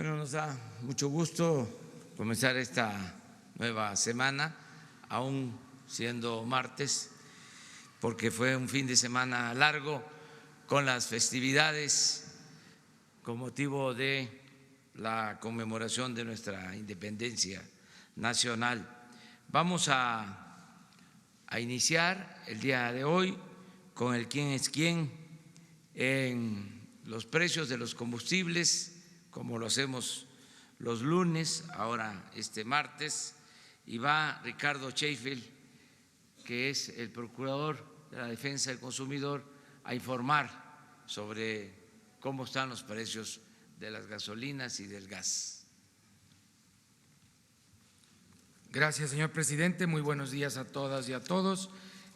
Bueno, nos da mucho gusto comenzar esta nueva semana, aún siendo martes, porque fue un fin de semana largo con las festividades con motivo de la conmemoración de nuestra independencia nacional. Vamos a iniciar el día de hoy con el quién es quién en los precios de los combustibles, como lo hacemos los lunes, ahora este martes, y va Ricardo Sheffield, que es el procurador de la defensa del consumidor, a informar sobre cómo están los precios de las gasolinas y del gas. Gracias, señor presidente. Muy buenos días a todas y a todos.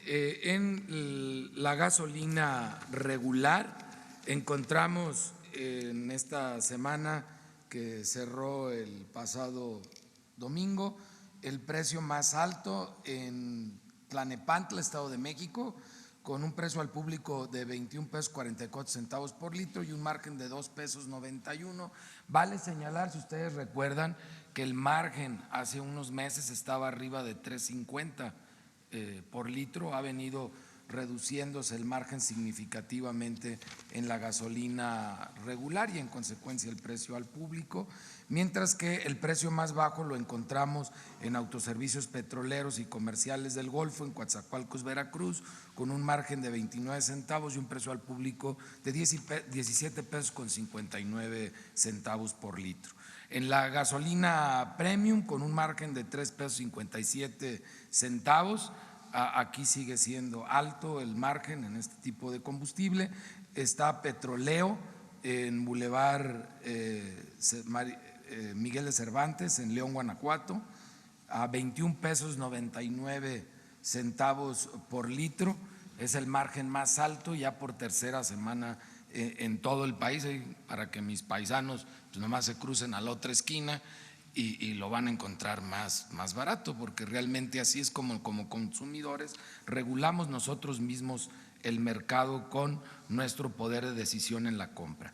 En la gasolina regular encontramos en esta semana que cerró el pasado domingo el precio más alto en Tlalnepantla, Estado de México, con un precio al público de 21 pesos 44 centavos por litro y un margen de 2 pesos 91. Vale señalar, si ustedes recuerdan, que el margen hace unos meses estaba arriba de 3.50 por litro, ha venido reduciéndose el margen significativamente en la gasolina regular y en consecuencia el precio al público, mientras que el precio más bajo lo encontramos en autoservicios petroleros y comerciales del Golfo, en Coatzacoalcos, Veracruz, con un margen de 29 centavos y un precio al público de 17 pesos con 59 centavos por litro. En la gasolina premium, con un margen de 3 pesos 57 centavos, aquí sigue siendo alto el margen en este tipo de combustible. Está Petroleo en Boulevard Miguel de Cervantes, en León, Guanajuato, a 21 pesos 99 centavos por litro. Es el margen más alto ya por tercera semana en todo el país, para que mis paisanos pues nomás se crucen a la otra esquina y lo van a encontrar más barato, porque realmente así es como consumidores regulamos nosotros mismos el mercado con nuestro poder de decisión en la compra.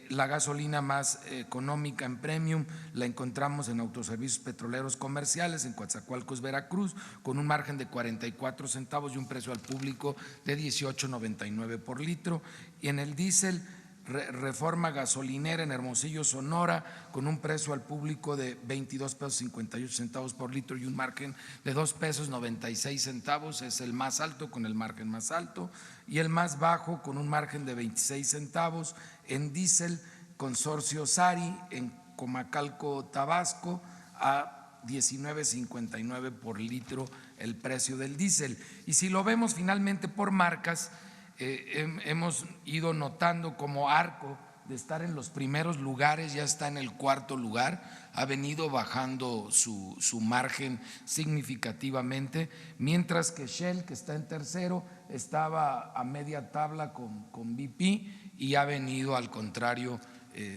La gasolina más económica en premium la encontramos en autoservicios petroleros comerciales en Coatzacoalcos, Veracruz, con un margen de 44 centavos y un precio al público de 18.99 por litro. Y en el diésel, Reforma Gasolinera en Hermosillo, Sonora, con un precio al público de 22 pesos 58 centavos por litro y un margen de 2 pesos 96 centavos, es el más alto con el margen más alto, y el más bajo con un margen de 26 centavos en diésel, Consorcio Sari en Comacalco, Tabasco, a 19.59 por litro el precio del diésel. Y si lo vemos finalmente por marcas, hemos ido notando como Arco, de estar en los primeros lugares, ya está en el cuarto lugar, ha venido bajando su margen significativamente, mientras que Shell, que está en tercero, estaba a media tabla con BP y ha venido al contrario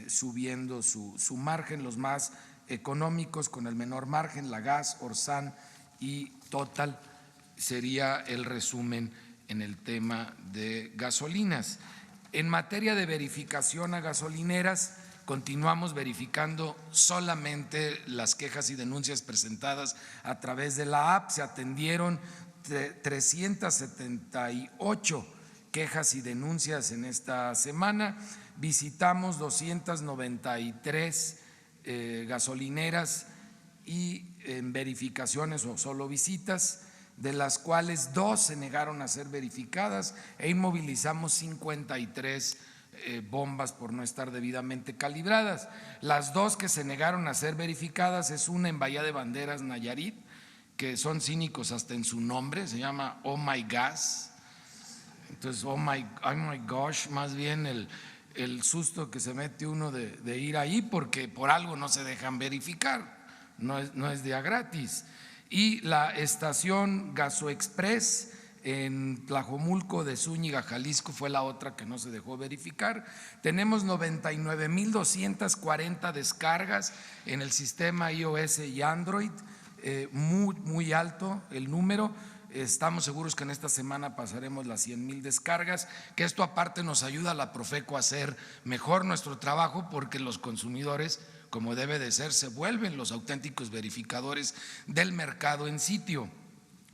subiendo su margen. Los más económicos con el menor margen, la Gas, Orsan y Total, sería el resumen en el tema de gasolinas. En materia de verificación a gasolineras, continuamos verificando solamente las quejas y denuncias presentadas a través de la app. Se atendieron 378 quejas y denuncias en esta semana. Visitamos 293 gasolineras y en verificaciones o solo visitas, de las cuales 2 se negaron a ser verificadas, e inmovilizamos 53 bombas por no estar debidamente calibradas. Las 2 que se negaron a ser verificadas es una en Bahía de Banderas, Nayarit, que son cínicos hasta en su nombre, se llama Oh My Gas. Entonces, oh my gosh, más bien el susto que se mete uno de ir ahí, porque por algo no se dejan verificar, no es día gratis. Y la estación Gasoexpress en Tlajomulco de Zúñiga, Jalisco, fue la otra que no se dejó verificar. Tenemos 99.240 descargas en el sistema iOS y Android, muy alto el número. Estamos seguros que en esta semana pasaremos las 100,000 descargas, que esto aparte nos ayuda a la Profeco a hacer mejor nuestro trabajo, porque los consumidores como debe de ser, se vuelven los auténticos verificadores del mercado en sitio.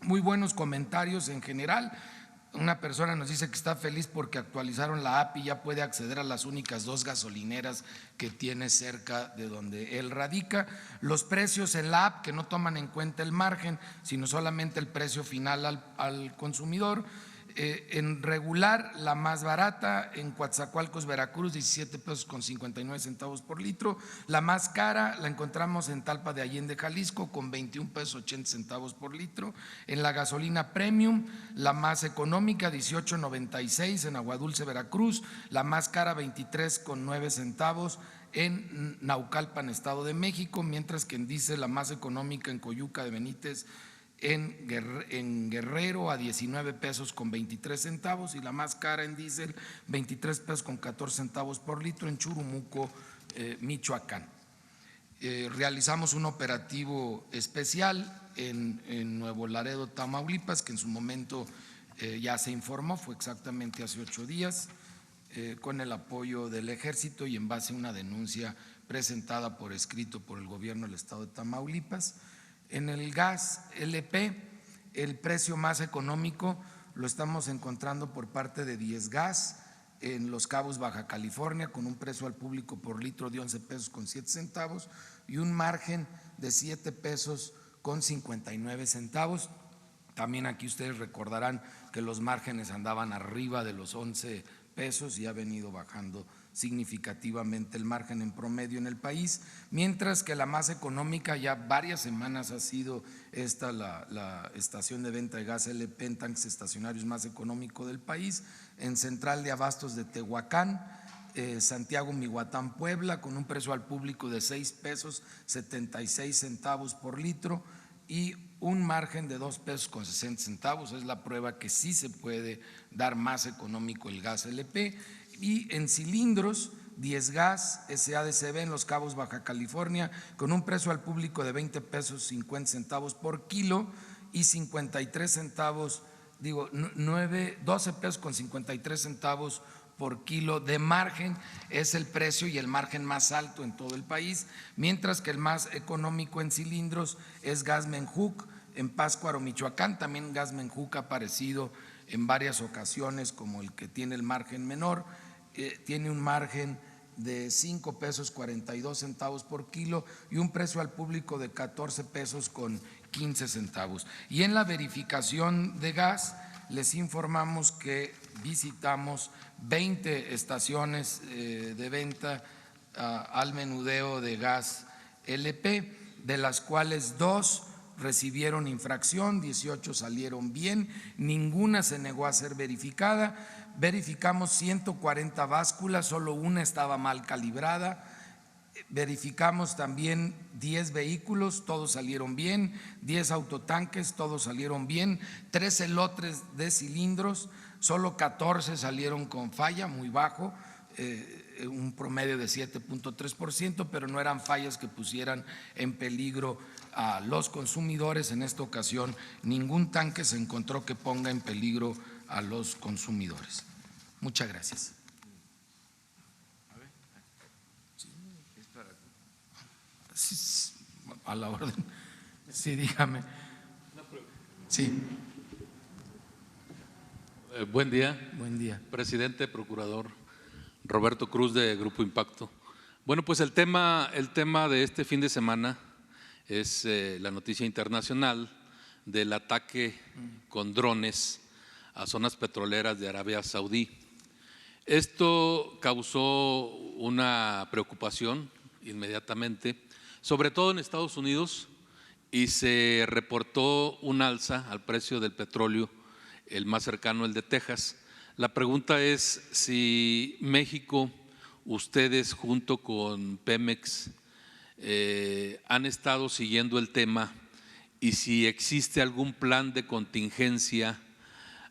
Muy buenos comentarios en general. Una persona nos dice que está feliz porque actualizaron la app y ya puede acceder a las únicas 2 gasolineras que tiene cerca de donde él radica. Los precios en la app que no toman en cuenta el margen, sino solamente el precio final al consumidor. En regular, la más barata en Coatzacoalcos, Veracruz, 17 pesos con 59 centavos por litro. La más cara la encontramos en Talpa de Allende, Jalisco, con 21 pesos 80 centavos por litro. En la gasolina premium, la más económica, 18.96 en Aguadulce, Veracruz. La más cara, 23 con 9 centavos en Naucalpan, Estado de México, mientras que en diésel la más económica en Coyuca de Benítez, en Guerrero, a 19 pesos con 23 centavos, y la más cara en diésel, 23 pesos con 14 centavos por litro en Churumuco, Michoacán. Realizamos un operativo especial en Nuevo Laredo, Tamaulipas, que en su momento ya se informó, fue exactamente hace 8 días, con el apoyo del Ejército y en base a una denuncia presentada por escrito por el gobierno del estado de Tamaulipas. En el gas LP, el precio más económico lo estamos encontrando por parte de 10 Gas en Los Cabos, Baja California, con un precio al público por litro de 11 pesos con 7 centavos y un margen de 7 pesos con 59 centavos. También aquí ustedes recordarán que los márgenes andaban arriba de los 11 pesos y ha venido bajando significativamente el margen en promedio en el país, mientras que la más económica ya varias semanas ha sido esta la estación de venta de gas LP en tanques estacionarios más económico del país, en Central de Abastos de Tehuacán, Santiago Mihuatán, Puebla, con un precio al público de 6 pesos 76 centavos por litro y un margen de 2 pesos con 60 centavos. Es la prueba que sí se puede dar más económico el gas LP. Y en cilindros, 10 Gas SADCB en Los Cabos, Baja California, con un precio al público de 20 pesos 50 centavos por kilo y 53 centavos, 12 pesos con 53 centavos por kilo de margen. Es el precio y el margen más alto en todo el país, mientras que el más económico en cilindros es Gas Menjuc en Pátzcuaro, Michoacán. También Gas Menjuc ha aparecido en varias ocasiones como el que tiene el margen menor. Tiene un margen de 5 pesos 42 centavos por kilo y un precio al público de 14 pesos con 15 centavos. Y en la verificación de gas les informamos que visitamos 20 estaciones de venta al menudeo de gas LP, de las cuales 2 recibieron infracción, 18 salieron bien, ninguna se negó a ser verificada. Verificamos 140 básculas, solo una estaba mal calibrada. Verificamos también 10 vehículos, todos salieron bien, 10 autotanques, todos salieron bien, 13 lotes de cilindros, solo 14 salieron con falla, muy bajo, un promedio de 7.3%, pero no eran fallas que pusieran en peligro a los consumidores. En esta ocasión ningún tanque se encontró que ponga en peligro a los consumidores. Muchas gracias. Sí, a la orden. Sí, dígame. Sí. Buen día. Buen día. Presidente, procurador Roberto Cruz de Grupo Impacto. Bueno, pues el tema de este fin de semana es la noticia internacional del ataque con drones a zonas petroleras de Arabia Saudí. Esto causó una preocupación inmediatamente, sobre todo en Estados Unidos, y se reportó un alza al precio del petróleo, el más cercano, el de Texas. La pregunta es si México, ustedes junto con Pemex, han estado siguiendo el tema y si existe algún plan de contingencia,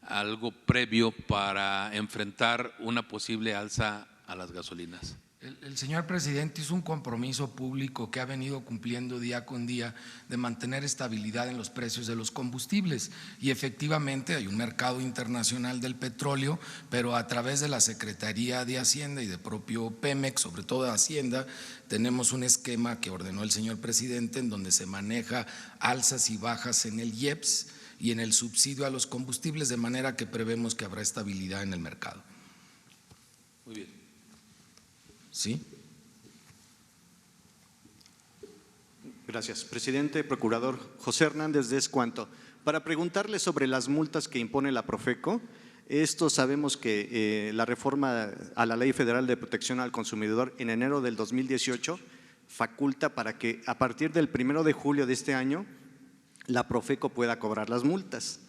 algo previo para enfrentar una posible alza a las gasolinas. El señor presidente hizo un compromiso público que ha venido cumpliendo día con día de mantener estabilidad en los precios de los combustibles y efectivamente hay un mercado internacional del petróleo, pero a través de la Secretaría de Hacienda y de propio Pemex, sobre todo de Hacienda, tenemos un esquema que ordenó el señor presidente en donde se maneja alzas y bajas en el IEPS y en el subsidio a los combustibles, de manera que prevemos que habrá estabilidad en el mercado. Muy bien. ¿Sí? Gracias. Presidente, Procurador José Hernández de Escuanto, para preguntarle sobre las multas que impone la Profeco. Esto sabemos que la reforma a la Ley Federal de Protección al Consumidor en enero del 2018 faculta para que a partir del 1 de julio de este año la Profeco pueda cobrar las multas.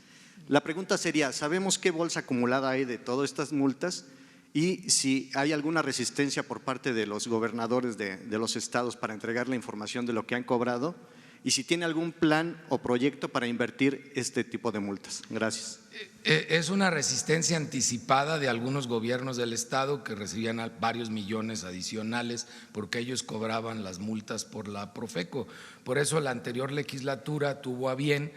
La pregunta sería, ¿sabemos qué bolsa acumulada hay de todas estas multas? Y si hay alguna resistencia por parte de los gobernadores de los estados para entregar la información de lo que han cobrado y si tiene algún plan o proyecto para invertir este tipo de multas. Gracias. Es una resistencia anticipada de algunos gobiernos del estado que recibían varios millones adicionales porque ellos cobraban las multas por la Profeco. Por eso la anterior legislatura tuvo a bien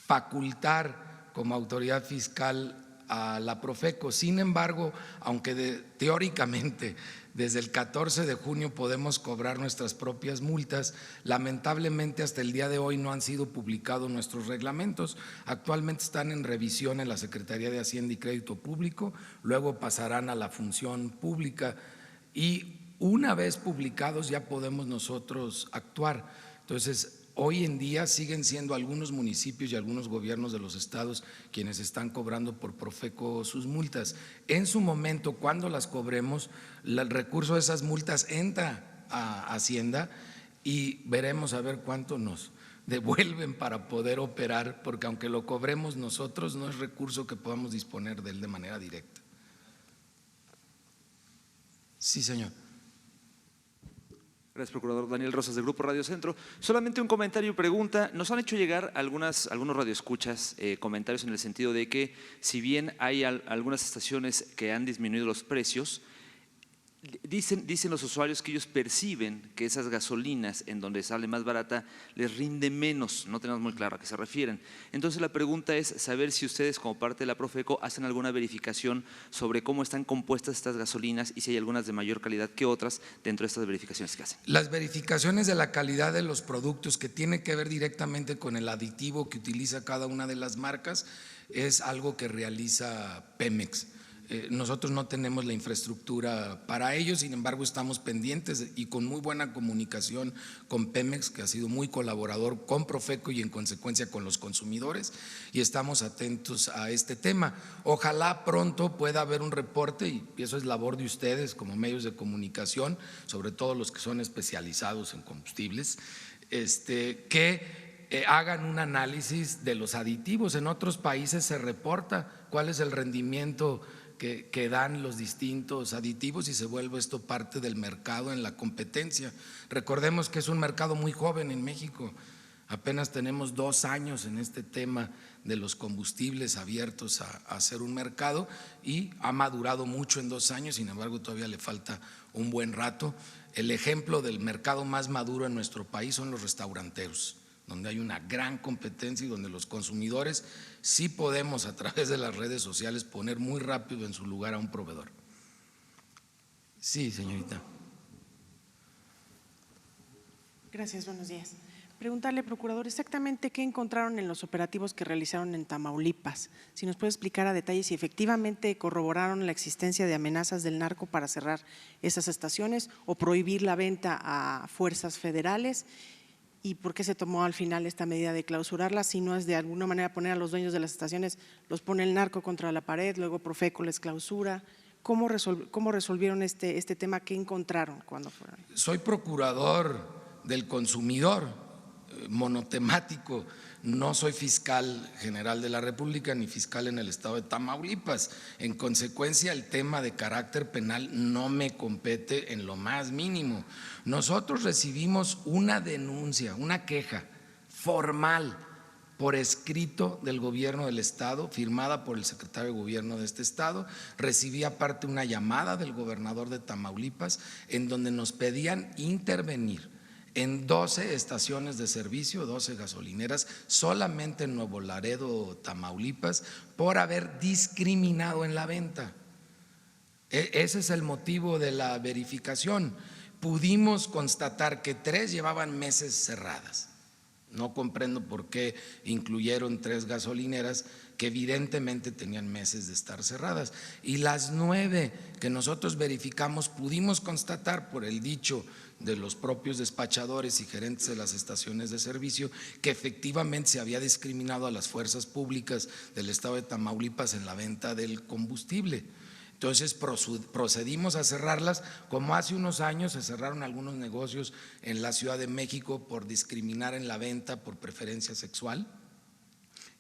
facultar como autoridad fiscal a la Profeco. Sin embargo, aunque teóricamente desde el 14 de junio podemos cobrar nuestras propias multas, lamentablemente hasta el día de hoy no han sido publicados nuestros reglamentos. Actualmente están en revisión en la Secretaría de Hacienda y Crédito Público, luego pasarán a la Función Pública y una vez publicados ya podemos nosotros actuar. Entonces, hoy en día siguen siendo algunos municipios y algunos gobiernos de los estados quienes están cobrando por Profeco sus multas. En su momento, cuando las cobremos, el recurso de esas multas entra a Hacienda y veremos a ver cuánto nos devuelven para poder operar, porque aunque lo cobremos nosotros, no es recurso que podamos disponer de él de manera directa. Sí, señor. Gracias, Procurador. Daniel Rosas, del Grupo Radio Centro. Solamente un comentario y pregunta. Nos han hecho llegar algunos radioescuchas comentarios en el sentido de que si bien hay algunas estaciones que han disminuido los precios, dicen los usuarios que ellos perciben que esas gasolinas en donde sale más barata les rinde menos, no tenemos muy claro a qué se refieren. Entonces la pregunta es saber si ustedes como parte de la Profeco hacen alguna verificación sobre cómo están compuestas estas gasolinas y si hay algunas de mayor calidad que otras dentro de estas verificaciones que hacen. Las verificaciones de la calidad de los productos que tiene que ver directamente con el aditivo que utiliza cada una de las marcas es algo que realiza Pemex. Nosotros no tenemos la infraestructura para ello, sin embargo estamos pendientes y con muy buena comunicación con Pemex, que ha sido muy colaborador con Profeco y en consecuencia con los consumidores, y estamos atentos a este tema. Ojalá pronto pueda haber un reporte, y eso es labor de ustedes como medios de comunicación, sobre todo los que son especializados en combustibles, que hagan un análisis de los aditivos. En otros países se reporta cuál es el rendimiento que dan los distintos aditivos y se vuelve esto parte del mercado en la competencia. Recordemos que es un mercado muy joven en México, apenas tenemos 2 años en este tema de los combustibles abiertos a ser un mercado y ha madurado mucho en 2 años, sin embargo todavía le falta un buen rato. El ejemplo del mercado más maduro en nuestro país son los restauranteros, donde hay una gran competencia y donde los consumidores sí podemos a través de las redes sociales poner muy rápido en su lugar a un proveedor. Sí, señorita. Gracias, buenos días. Preguntarle, Procurador, exactamente qué encontraron en los operativos que realizaron en Tamaulipas. Si nos puede explicar a detalle si efectivamente corroboraron la existencia de amenazas del narco para cerrar esas estaciones o prohibir la venta a fuerzas federales. ¿Y por qué se tomó al final esta medida de clausurarlas? Si no es de alguna manera poner a los dueños de las estaciones, los pone el narco contra la pared, luego Profeco les clausura. ¿Cómo resolvieron este tema? ¿Qué encontraron cuando fueron? Soy procurador del consumidor, monotemático, no soy fiscal general de la República ni fiscal en el estado de Tamaulipas. En consecuencia, el tema de carácter penal no me compete en lo más mínimo. Nosotros recibimos una denuncia, una queja formal por escrito del gobierno del estado, firmada por el secretario de gobierno de este estado. Recibí aparte una llamada del gobernador de Tamaulipas en donde nos pedían intervenir en 12 estaciones de servicio, 12 gasolineras, solamente en Nuevo Laredo, Tamaulipas, por haber discriminado en la venta. Ese es el motivo de la verificación. Pudimos constatar que 3 llevaban meses cerradas. No comprendo por qué incluyeron 3 gasolineras que evidentemente tenían meses de estar cerradas. Y las 9 que nosotros verificamos pudimos constatar por el dicho de los propios despachadores y gerentes de las estaciones de servicio que efectivamente se había discriminado a las fuerzas públicas del estado de Tamaulipas en la venta del combustible. Entonces procedimos a cerrarlas, como hace unos años se cerraron algunos negocios en la Ciudad de México por discriminar en la venta por preferencia sexual,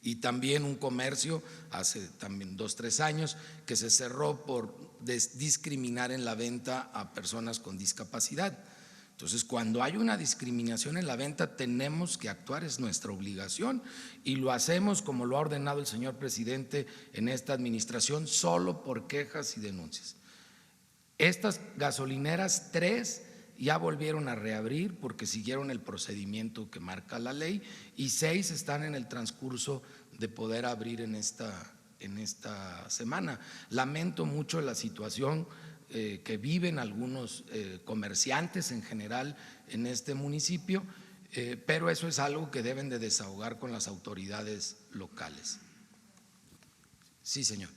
y también un comercio hace también 2 o 3 años que se cerró por discriminar en la venta a personas con discapacidad. Entonces, cuando hay una discriminación en la venta tenemos que actuar, es nuestra obligación, y lo hacemos como lo ha ordenado el señor presidente en esta administración, solo por quejas y denuncias. Estas gasolineras 3 ya volvieron a reabrir porque siguieron el procedimiento que marca la ley, y 6 están en el transcurso de poder abrir en esta semana. Lamento mucho la situación que viven algunos comerciantes en general en este municipio, pero eso es algo que deben de desahogar con las autoridades locales. Sí, señor.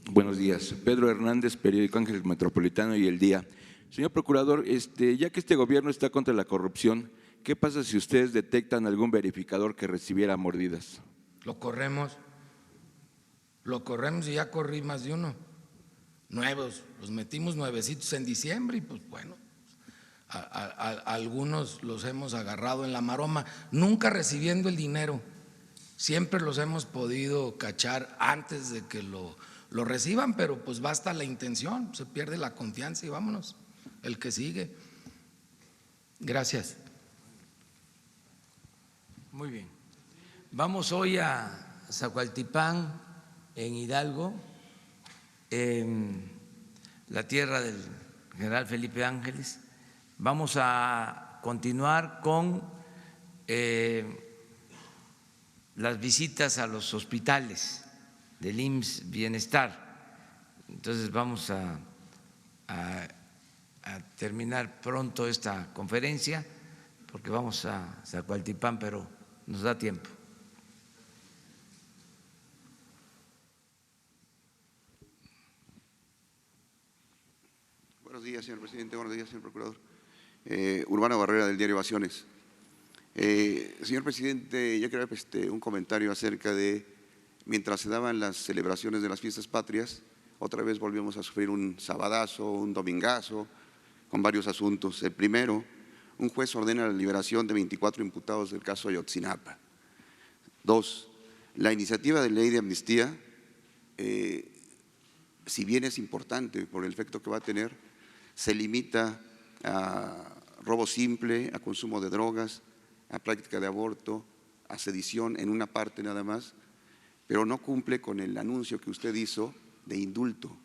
Buenos días. Pedro Hernández, periódico Ángel Metropolitano y El Día. Señor Procurador, ya que este gobierno está contra la corrupción, ¿qué pasa si ustedes detectan algún verificador que recibiera mordidas? Lo corremos y ya corrí más de uno. Nuevos, los metimos nuevecitos en diciembre y pues bueno, a algunos los hemos agarrado en la maroma, nunca recibiendo el dinero, siempre los hemos podido cachar antes de que lo reciban, pero pues basta la intención, se pierde la confianza y vámonos, el que sigue. Gracias. Muy bien. Vamos hoy a Zacualtipán, en Hidalgo, en la tierra del general Felipe Ángeles. Vamos a continuar con las visitas a los hospitales del IMSS Bienestar. Entonces vamos a terminar pronto esta conferencia porque vamos a Zacualtipán, pero nos da tiempo. Buenos días, señor presidente. Buenos días, señor procurador. Urbano Barrera, del diario Ovaciones. Señor presidente, yo quería un comentario acerca de, mientras se daban las celebraciones de las fiestas patrias, otra vez volvimos a sufrir un sabadazo, un domingazo, con varios asuntos. El primero, un juez ordena la liberación de 24 imputados del caso Ayotzinapa. 2, la iniciativa de ley de amnistía, si bien es importante por el efecto que va a tener, se limita a robo simple, a consumo de drogas, a práctica de aborto, a sedición en una parte nada más, pero no cumple con el anuncio que usted hizo de indulto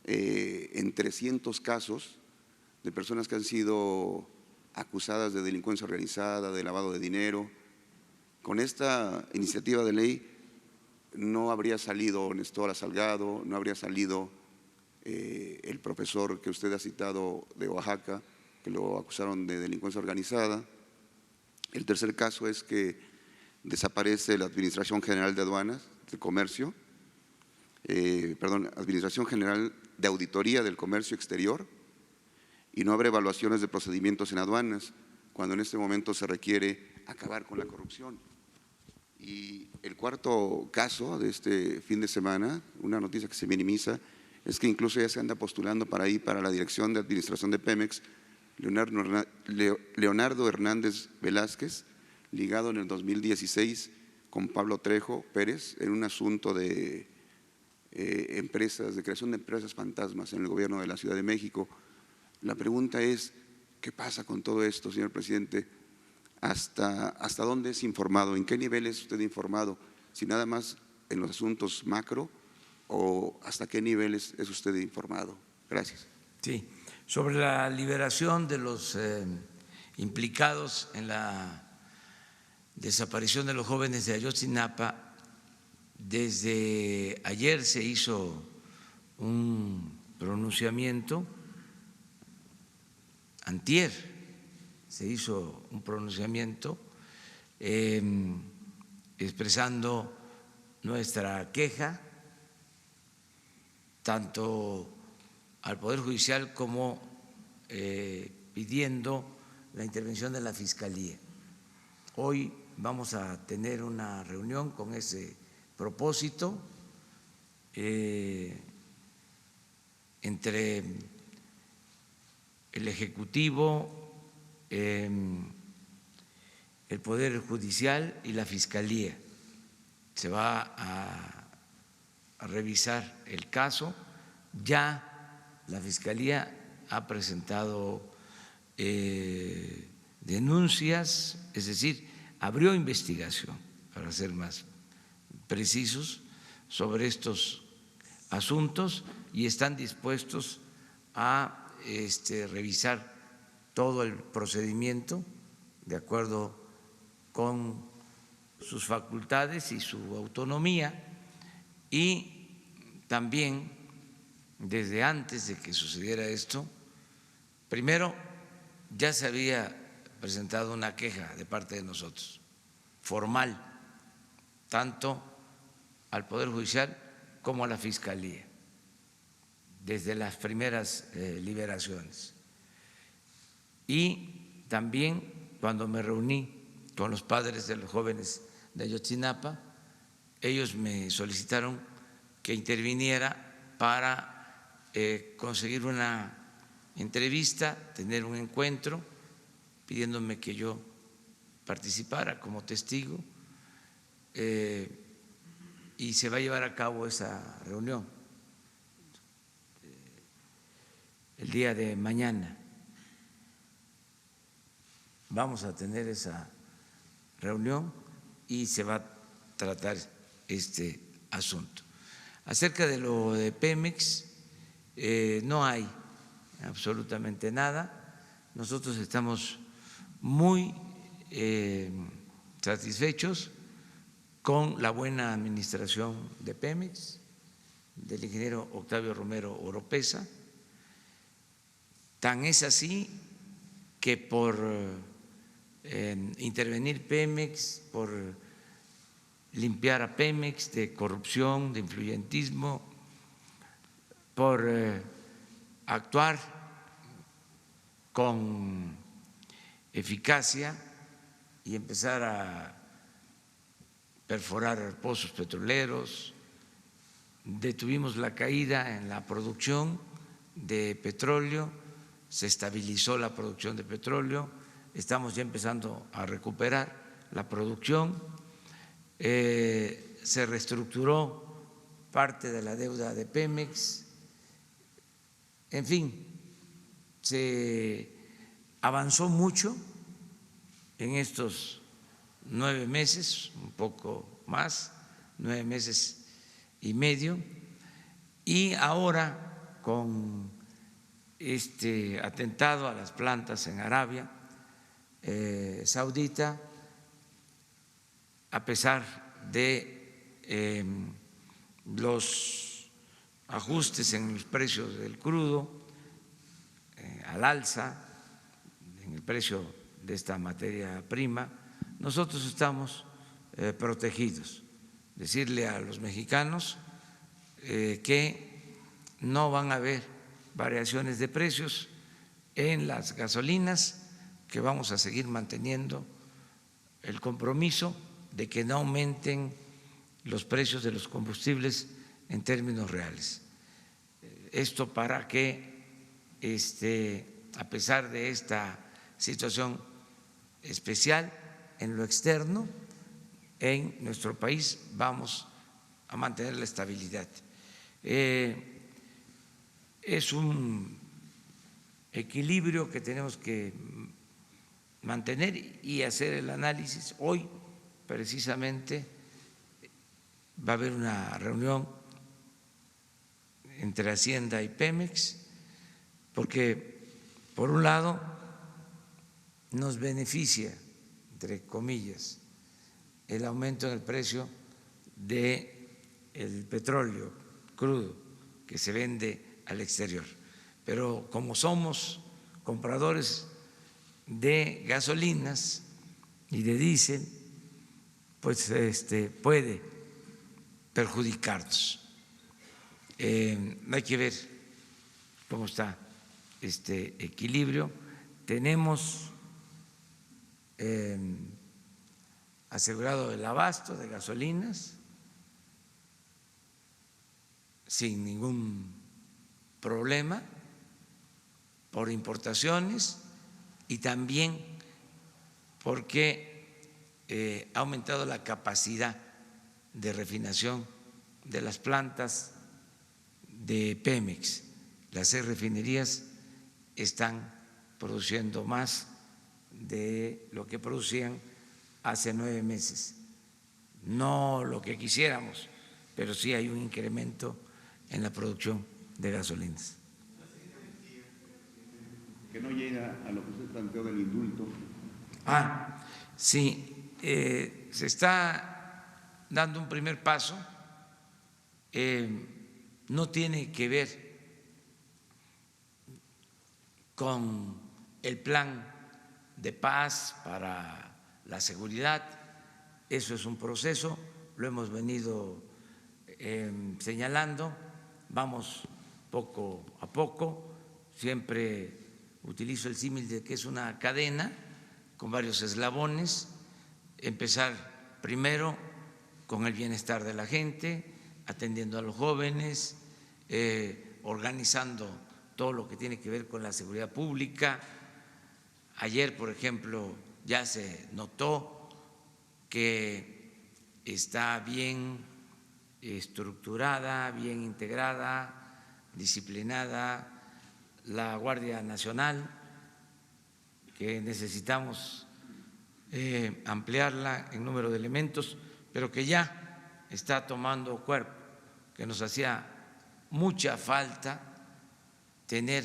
en 300 casos de personas que han sido acusadas de delincuencia organizada, de lavado de dinero. Con esta iniciativa de ley no habría salido Nestora Salgado, no habría salido el profesor que usted ha citado de Oaxaca, que lo acusaron de delincuencia organizada. El tercer caso es que desaparece la Administración General de Aduanas, de Comercio, Administración General de Auditoría del Comercio Exterior, y no habrá evaluaciones de procedimientos en aduanas, cuando en este momento se requiere acabar con la corrupción. Y el cuarto caso de este fin de semana, una noticia que se minimiza, es que incluso ya se anda postulando para la dirección de administración de Pemex, Leonardo Hernández Velázquez, ligado en el 2016 con Pablo Trejo Pérez en un asunto de empresas, de creación de empresas fantasmas en el gobierno de la Ciudad de México. La pregunta es, ¿qué pasa con todo esto, señor presidente? ¿hasta dónde es informado? ¿En qué nivel es usted informado? Si nada más en los asuntos macro o hasta qué nivel es usted informado. Gracias. Sí, sobre la liberación de los implicados en la desaparición de los jóvenes de Ayotzinapa, desde ayer se hizo un pronunciamiento, antier se hizo un pronunciamiento expresando nuestra queja tanto al Poder Judicial como pidiendo la intervención de la Fiscalía. Hoy vamos a tener una reunión con ese propósito entre el Ejecutivo, el Poder Judicial y la Fiscalía. Se va a revisar el caso. Ya la Fiscalía ha presentado denuncias, es decir, abrió investigación, para ser más precisos, sobre estos asuntos y están dispuestos a revisar todo el procedimiento de acuerdo con sus facultades y su autonomía, y también desde antes de que sucediera esto, primero ya se había presentado una queja de parte de nosotros, formal, tanto al Poder Judicial como a la Fiscalía, desde las primeras liberaciones. Y también cuando me reuní con los padres de los jóvenes de Ayotzinapa, ellos me solicitaron que interviniera para conseguir una entrevista, tener un encuentro, pidiéndome que yo participara como testigo, y se va a llevar a cabo esa reunión el día de mañana. Vamos a tener esa reunión y se va a tratar este asunto. Acerca de lo de Pemex, no hay absolutamente nada. Nosotros estamos muy satisfechos con la buena administración de Pemex, del ingeniero Octavio Romero Oropesa. Tan es así que por intervenir Pemex, por limpiar a Pemex de corrupción, de influyentismo, por actuar con eficacia y empezar a perforar pozos petroleros, detuvimos la caída en la producción de petróleo, se estabilizó la producción de petróleo, estamos ya empezando a recuperar la producción, se reestructuró parte de la deuda de Pemex, en fin, se avanzó mucho en estos 9 meses, un poco más, 9 meses y medio, y ahora con este atentado a las plantas en Arabia Saudita, a pesar de los ajustes en los precios del crudo, al alza en el precio de esta materia prima, nosotros estamos protegidos. Decirle a los mexicanos que no van a haber variaciones de precios en las gasolinas, que vamos a seguir manteniendo el compromiso de que no aumenten los precios de los combustibles en términos reales. Esto para que, a pesar de esta situación especial en lo externo, en nuestro país vamos a mantener la estabilidad. Es un equilibrio que tenemos que mantener y hacer el análisis. Hoy, precisamente, va a haber una reunión entre Hacienda y Pemex, porque por un lado nos beneficia, entre comillas, el aumento en el precio del petróleo crudo que se vende al exterior, pero como somos compradores de gasolinas y de diésel, pues puede perjudicarnos. Hay que ver cómo está este equilibrio. Tenemos asegurado el abasto de gasolinas sin ningún problema por importaciones y también porque ha aumentado la capacidad de refinación de las plantas de Pemex. Las 6 refinerías están produciendo más de lo que producían hace 9 meses. No lo que quisiéramos, pero sí hay un incremento en la producción de gasolinas. Que no llega a lo que usted planteó del indulto. Sí, se está dando un primer paso. No tiene que ver con el plan de paz para la seguridad. Eso es un proceso, lo hemos venido señalando, vamos poco a poco. Siempre utilizo el símil de que es una cadena con varios eslabones. Empezar primero con el bienestar de la gente, atendiendo a los jóvenes, organizando todo lo que tiene que ver con la seguridad pública. Ayer, por ejemplo, ya se notó que está bien estructurada, bien integrada, disciplinada la Guardia Nacional, que necesitamos ampliarla en número de elementos, pero que ya está tomando cuerpo, que nos hacía mucha falta tener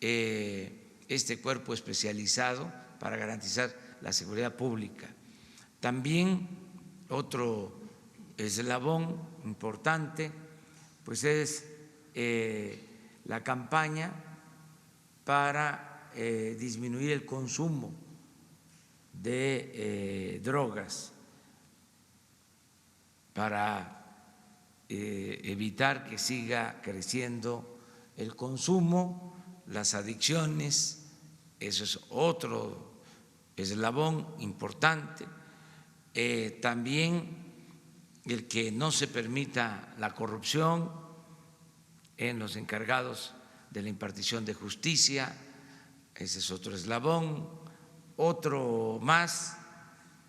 este cuerpo especializado para garantizar la seguridad pública. También otro eslabón importante pues es la campaña para disminuir el consumo de drogas, para evitar que siga creciendo el consumo, las adicciones. Eso es otro eslabón importante. También el que no se permita la corrupción en los encargados de la impartición de justicia, ese es otro eslabón. Otro más,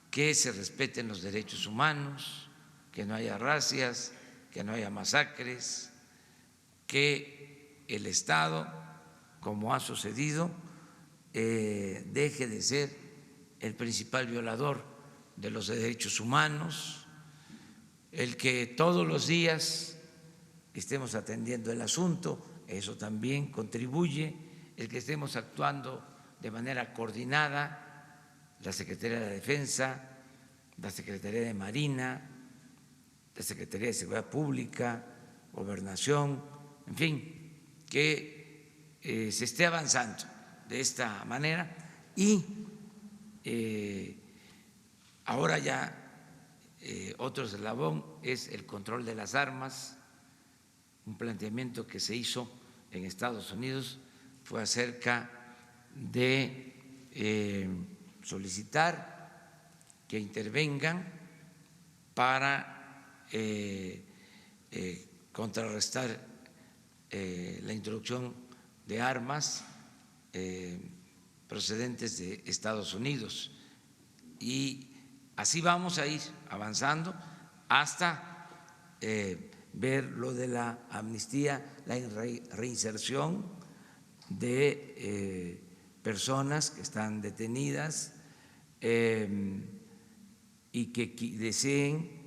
que se respeten los derechos humanos, que no haya racias, que no haya masacres, que el Estado, como ha sucedido, deje de ser el principal violador de los derechos humanos, el que todos los días estemos atendiendo el asunto, eso también contribuye, el que estemos actuando de manera coordinada, la Secretaría de la Defensa, la Secretaría de Marina, la Secretaría de Seguridad Pública, Gobernación, en fin, que se esté avanzando de esta manera. Y ahora ya otro eslabón es el control de las armas. Un planteamiento que se hizo en Estados Unidos fue acerca de solicitar que intervengan para contrarrestar la introducción de armas procedentes de Estados Unidos. Y así vamos a ir avanzando hasta ver lo de la amnistía, la reinserción de personas que están detenidas y que deseen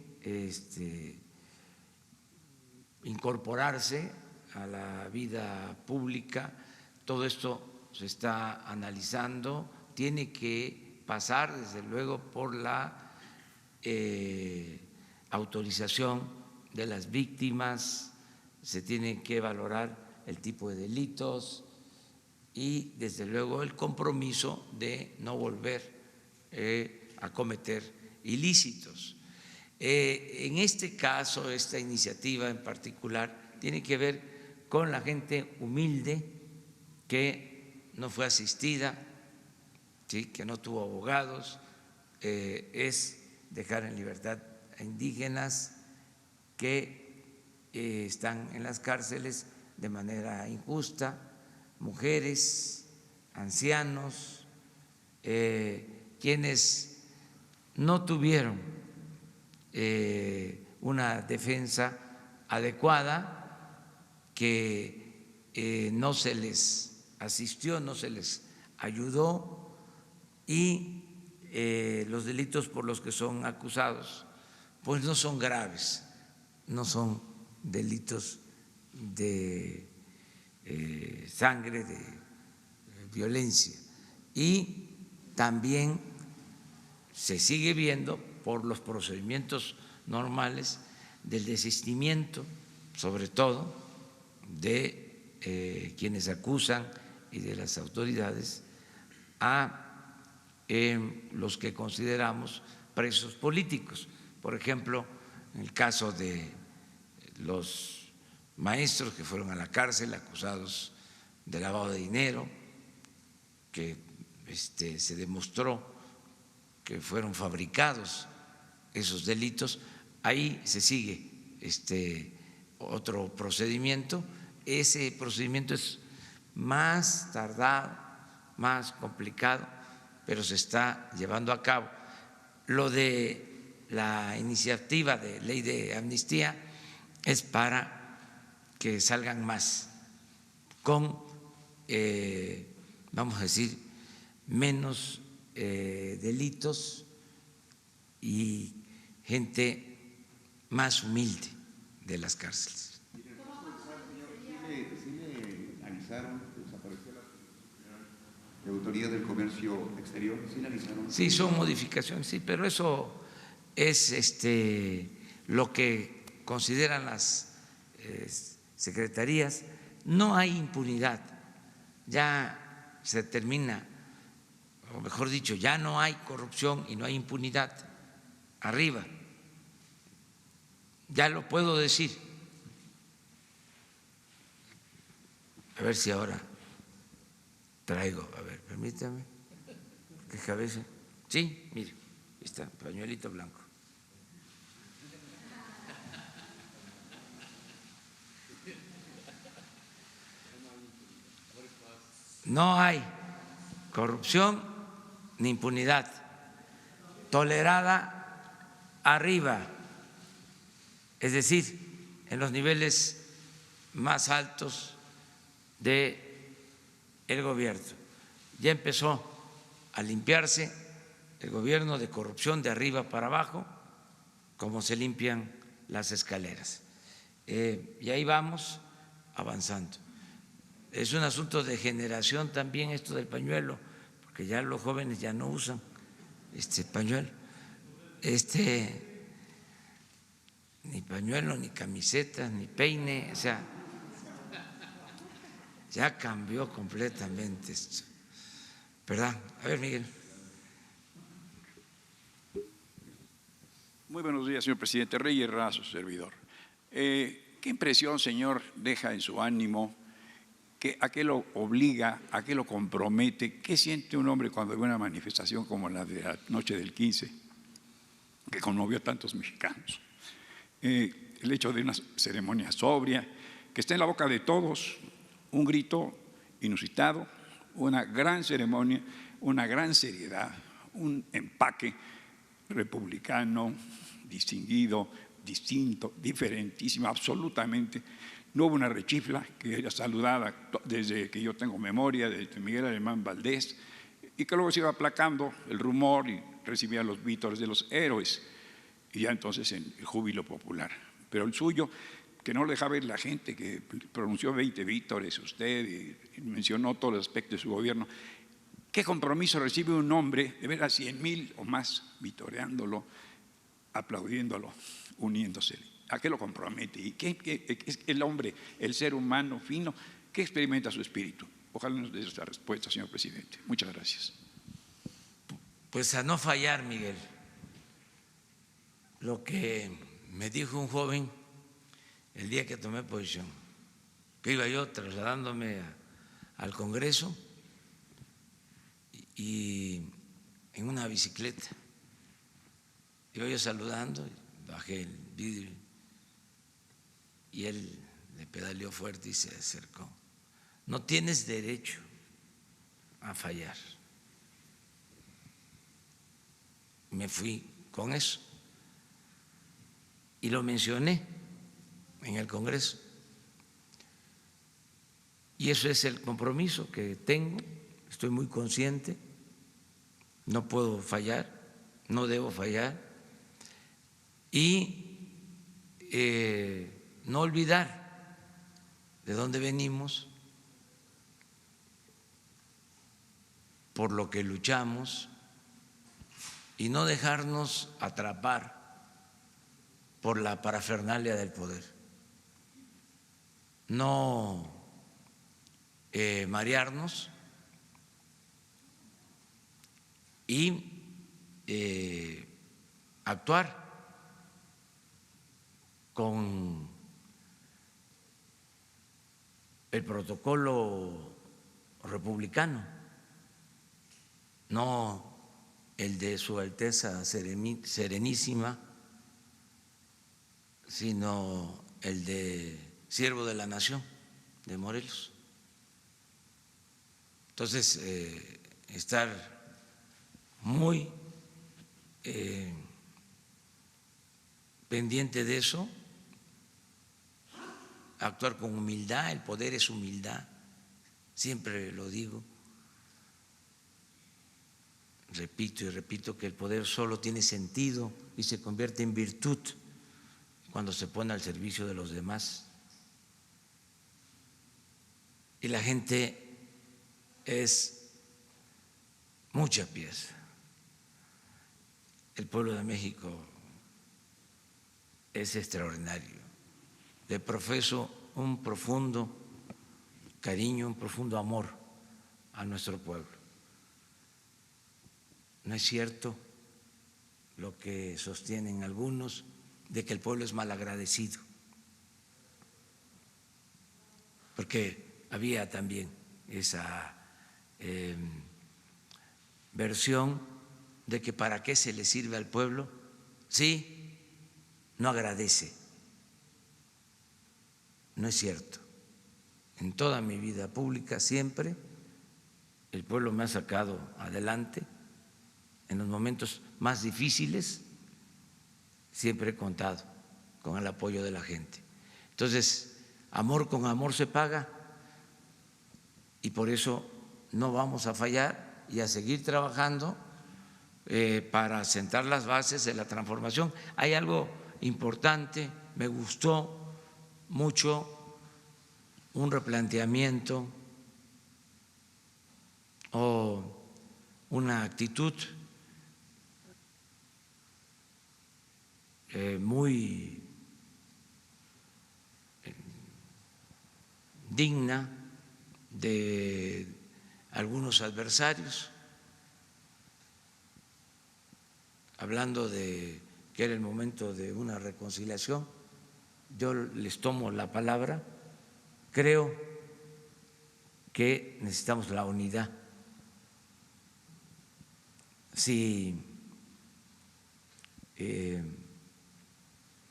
incorporarse a la vida pública. Todo esto se está analizando, tiene que pasar desde luego por la autorización de las víctimas, se tiene que valorar el tipo de delitos y desde luego el compromiso de no volver a cometer ilícitos. En este caso, esta iniciativa en particular tiene que ver con la gente humilde que no fue asistida, ¿sí?, que no tuvo abogados, es dejar en libertad a indígenas que están en las cárceles de manera injusta, mujeres, ancianos, quienes no tuvieron una defensa adecuada, que no se les asistió, no se les ayudó y los delitos por los que son acusados pues no son graves, no son delitos de sangre, de violencia, y también se sigue viendo por los procedimientos normales del desistimiento, sobre todo de quienes acusan y de las autoridades a los que consideramos presos políticos. Por ejemplo, en el caso de los maestros que fueron a la cárcel acusados de lavado de dinero, que se demostró que fueron fabricados esos delitos, ahí se sigue otro procedimiento. Ese procedimiento es más tardado, más complicado, pero se está llevando a cabo. Lo de la iniciativa de ley de amnistía es para que salgan más con, vamos a decir, menos delitos y gente más humilde de las cárceles. ¿Sí le avisaron que desapareció la Autoridad del Comercio Exterior? ¿Sí le avisaron? Sí, son modificaciones, sí, pero eso es lo que consideran las secretarías. No hay impunidad, ya se termina, o mejor dicho, ya no hay corrupción y no hay impunidad arriba. Ya lo puedo decir. A ver si ahora traigo, a ver, permítame, que cabeza. Sí, mire, ahí está, pañuelito blanco. No hay corrupción ni impunidad tolerada arriba, es decir, en los niveles más altos del gobierno. Ya empezó a limpiarse el gobierno de corrupción de arriba para abajo, como se limpian las escaleras. Y ahí vamos avanzando. Es un asunto de generación también esto del pañuelo, porque ya los jóvenes ya no usan pañuelo, ni pañuelo, ni camiseta, ni peine, o sea, ya cambió completamente esto, ¿verdad? A ver, Miguel. Muy buenos días, señor presidente. Reyes Razo, servidor. ¿Qué impresión, señor, deja en su ánimo? ¿A qué lo obliga? ¿A qué lo compromete? ¿Qué siente un hombre cuando ve una manifestación como la de la noche del 15, que conmovió a tantos mexicanos? El hecho de una ceremonia sobria, que está en la boca de todos, un grito inusitado, una gran ceremonia, una gran seriedad, un empaque republicano, distinguido, distinto, diferentísimo, absolutamente No hubo una rechifla que era saludada desde que yo tengo memoria, desde Miguel Alemán Valdés, y que luego se iba aplacando el rumor y recibía los vítores de los héroes, y ya entonces en el júbilo popular. Pero el suyo, que no lo dejaba ver la gente, que pronunció 20 vítores usted y mencionó todos los aspectos de su gobierno. ¿Qué compromiso recibe un hombre de ver a 100,000 o más vitoreándolo, aplaudiéndolo, uniéndose? ¿A qué lo compromete? ¿Y qué es el hombre, el ser humano fino, qué experimenta su espíritu? Ojalá nos dé esta respuesta, señor presidente. Muchas gracias. Pues a no fallar, Miguel. Lo que me dijo un joven el día que tomé posición, que iba yo trasladándome al Congreso y en una bicicleta, iba yo saludando, bajé el vidrio y él le pedaleó fuerte y se acercó. No tienes derecho a fallar. Me fui con eso y lo mencioné en el Congreso. Y eso es el compromiso que tengo, estoy muy consciente, no puedo fallar, no debo fallar, y no olvidar de dónde venimos, por lo que luchamos, y no dejarnos atrapar por la parafernalia del poder, no marearnos y actuar con el protocolo republicano, no el de Su Alteza Serenísima, sino el de Siervo de la Nación de Morelos. Entonces, estar muy pendiente de eso, actuar con humildad, el poder es humildad, siempre lo digo, repito y repito que el poder solo tiene sentido y se convierte en virtud cuando se pone al servicio de los demás. Y la gente es mucha pieza. El pueblo de México es extraordinario. Le profeso un profundo cariño, un profundo amor a nuestro pueblo. No es cierto lo que sostienen algunos de que el pueblo es malagradecido, porque había también esa versión de que para qué se le sirve al pueblo si no agradece. No es cierto. En toda mi vida pública siempre el pueblo me ha sacado adelante. En los momentos más difíciles siempre he contado con el apoyo de la gente. Entonces, amor con amor se paga y por eso no vamos a fallar y a seguir trabajando para sentar las bases de la transformación. Hay algo importante, me gustó mucho un replanteamiento o una actitud muy digna de algunos adversarios, hablando de que era el momento de una reconciliación. Yo les tomo la palabra, creo que necesitamos la unidad. Si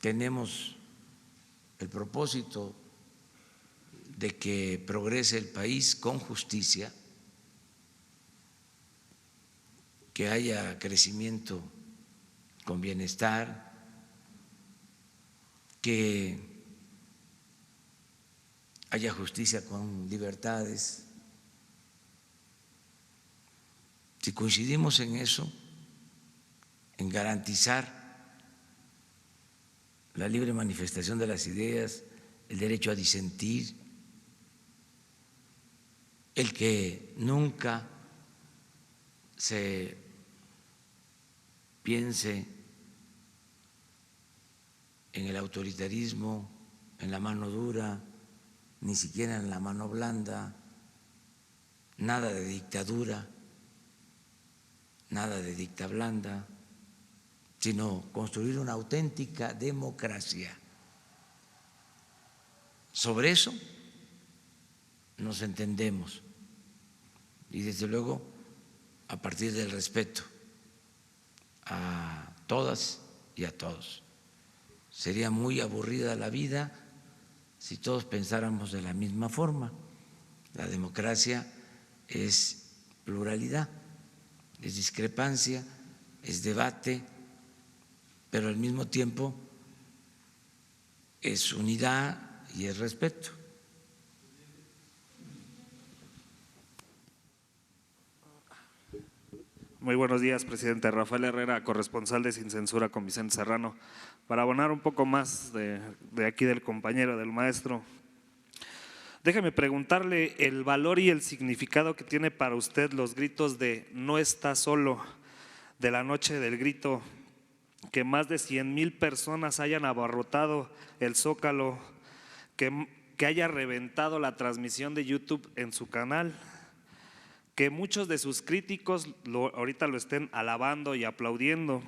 tenemos el propósito de que progrese el país con justicia, que haya crecimiento con bienestar, que haya justicia con libertades. Si coincidimos en eso, en garantizar la libre manifestación de las ideas, el derecho a disentir, el que nunca se piense en el autoritarismo, en la mano dura, ni siquiera en la mano blanda, nada de dictadura, nada de dicta blanda, sino construir una auténtica democracia. Sobre eso nos entendemos y desde luego a partir del respeto a todas y a todos. Sería muy aburrida la vida si todos pensáramos de la misma forma. La democracia es pluralidad, es discrepancia, es debate, pero al mismo tiempo es unidad y es respeto. Muy buenos días, presidente. Rafael Herrera, corresponsal de Sin Censura con Vicente Serrano. Para abonar un poco más de aquí del compañero, del maestro, déjeme preguntarle el valor y el significado que tiene para usted los gritos de "no está solo", de la noche del grito, que más de 100,000 personas hayan abarrotado el Zócalo, que haya reventado la transmisión de YouTube en su canal, que muchos de sus críticos ahorita lo estén alabando y aplaudiendo,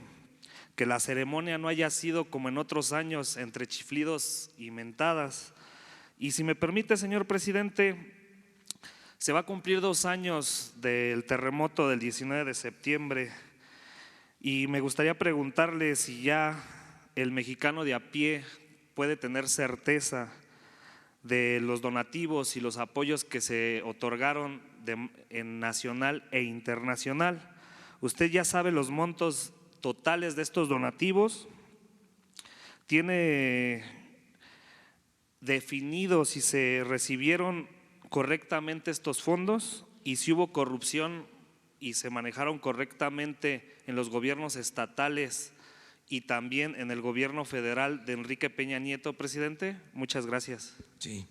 que la ceremonia no haya sido como en otros años entre chiflidos y mentadas. Y si me permite, señor presidente, se va a cumplir 2 años del terremoto del 19 de septiembre y me gustaría preguntarle si ya el mexicano de a pie puede tener certeza de los donativos y los apoyos que se otorgaron en nacional e internacional. ¿Usted ya sabe los montos totales de estos donativos? ¿Tiene definido si se recibieron correctamente estos fondos y si hubo corrupción y se manejaron correctamente en los gobiernos estatales y también en el gobierno federal de Enrique Peña Nieto, presidente? Muchas gracias. Sí,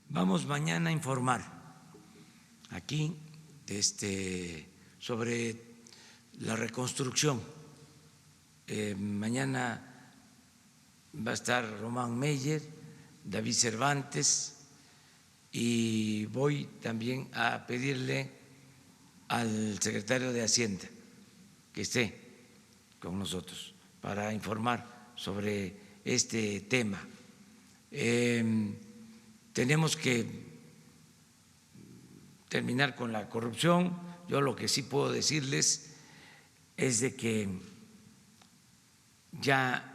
vamos mañana a informar aquí sobre la reconstrucción. Mañana va a estar Román Meyer, David Cervantes, y voy también a pedirle al secretario de Hacienda que esté con nosotros para informar sobre este tema. Tenemos que terminar con la corrupción. Yo lo que sí puedo decirles es de que ya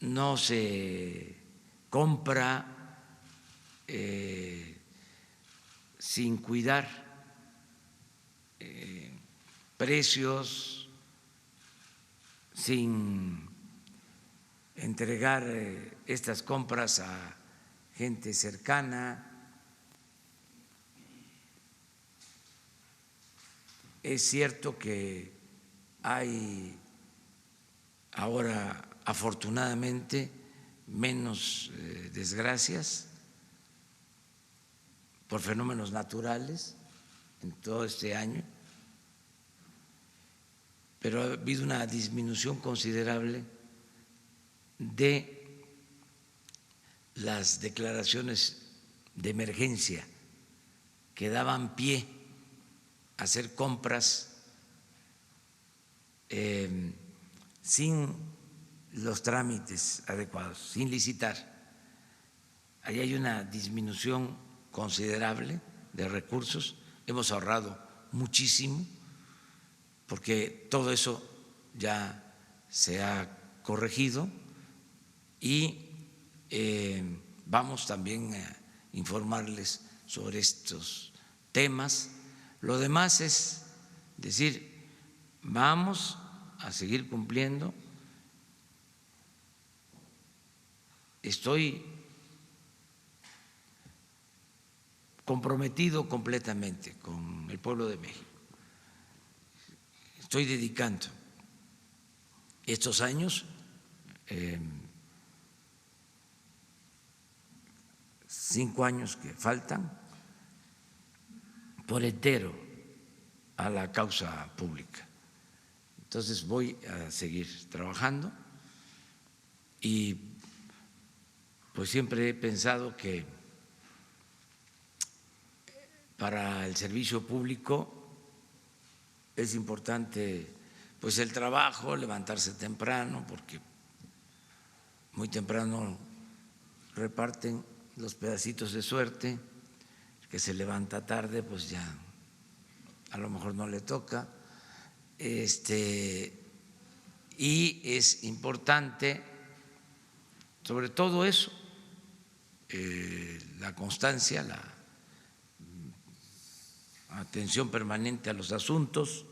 no se compra sin cuidar precios, sin entregar estas compras a gente cercana. Es cierto que hay ahora, afortunadamente, menos desgracias por fenómenos naturales en todo este año, pero ha habido una disminución considerable de las declaraciones de emergencia que daban pie a hacer compras sin los trámites adecuados, sin licitar. Ahí hay una disminución considerable de recursos, hemos ahorrado muchísimo porque todo eso ya se ha corregido y vamos también a informarles sobre estos temas. Lo demás es decir, vamos a seguir cumpliendo. Estoy comprometido completamente con el pueblo de México. Estoy dedicando estos años 5 años que faltan por entero a la causa pública. Entonces voy a seguir trabajando y pues siempre he pensado que para el servicio público es importante pues el trabajo, levantarse temprano, porque muy temprano reparten los pedacitos de suerte. El que se levanta tarde pues ya a lo mejor no le toca. Y es importante sobre todo eso, la constancia, la atención permanente a los asuntos,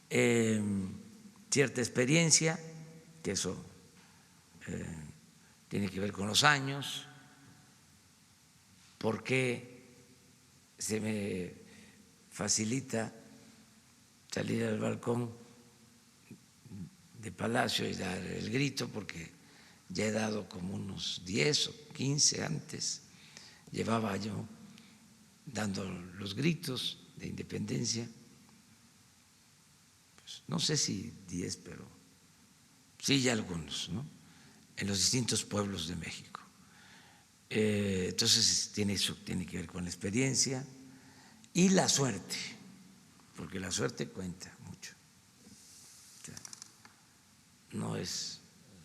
cierta experiencia, que eso tiene que ver con los años, porque se me facilita salir al balcón de Palacio y dar el grito, porque ya he dado como unos 10 o 15 antes, llevaba yo dando los gritos de independencia, pues no sé si 10, pero sí ya algunos, ¿no? En los distintos pueblos de México. Entonces eso tiene que ver con la experiencia y la suerte, porque la suerte cuenta mucho. O sea, no es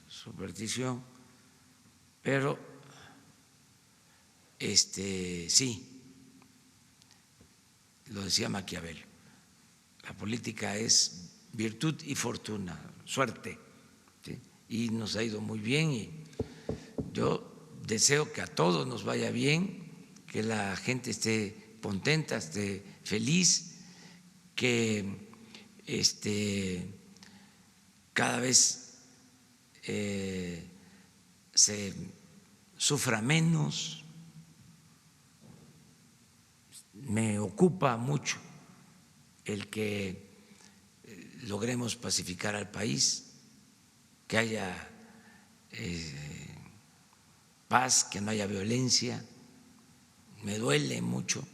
superstición, pero sí, lo decía Maquiavelo, la política es virtud y fortuna, suerte, ¿sí? Y nos ha ido muy bien y yo deseo que a todos nos vaya bien, que la gente esté contenta, esté feliz, que cada vez se sufra menos. Me ocupa mucho el que logremos pacificar al país, que haya paz, que no haya violencia. Me duele mucho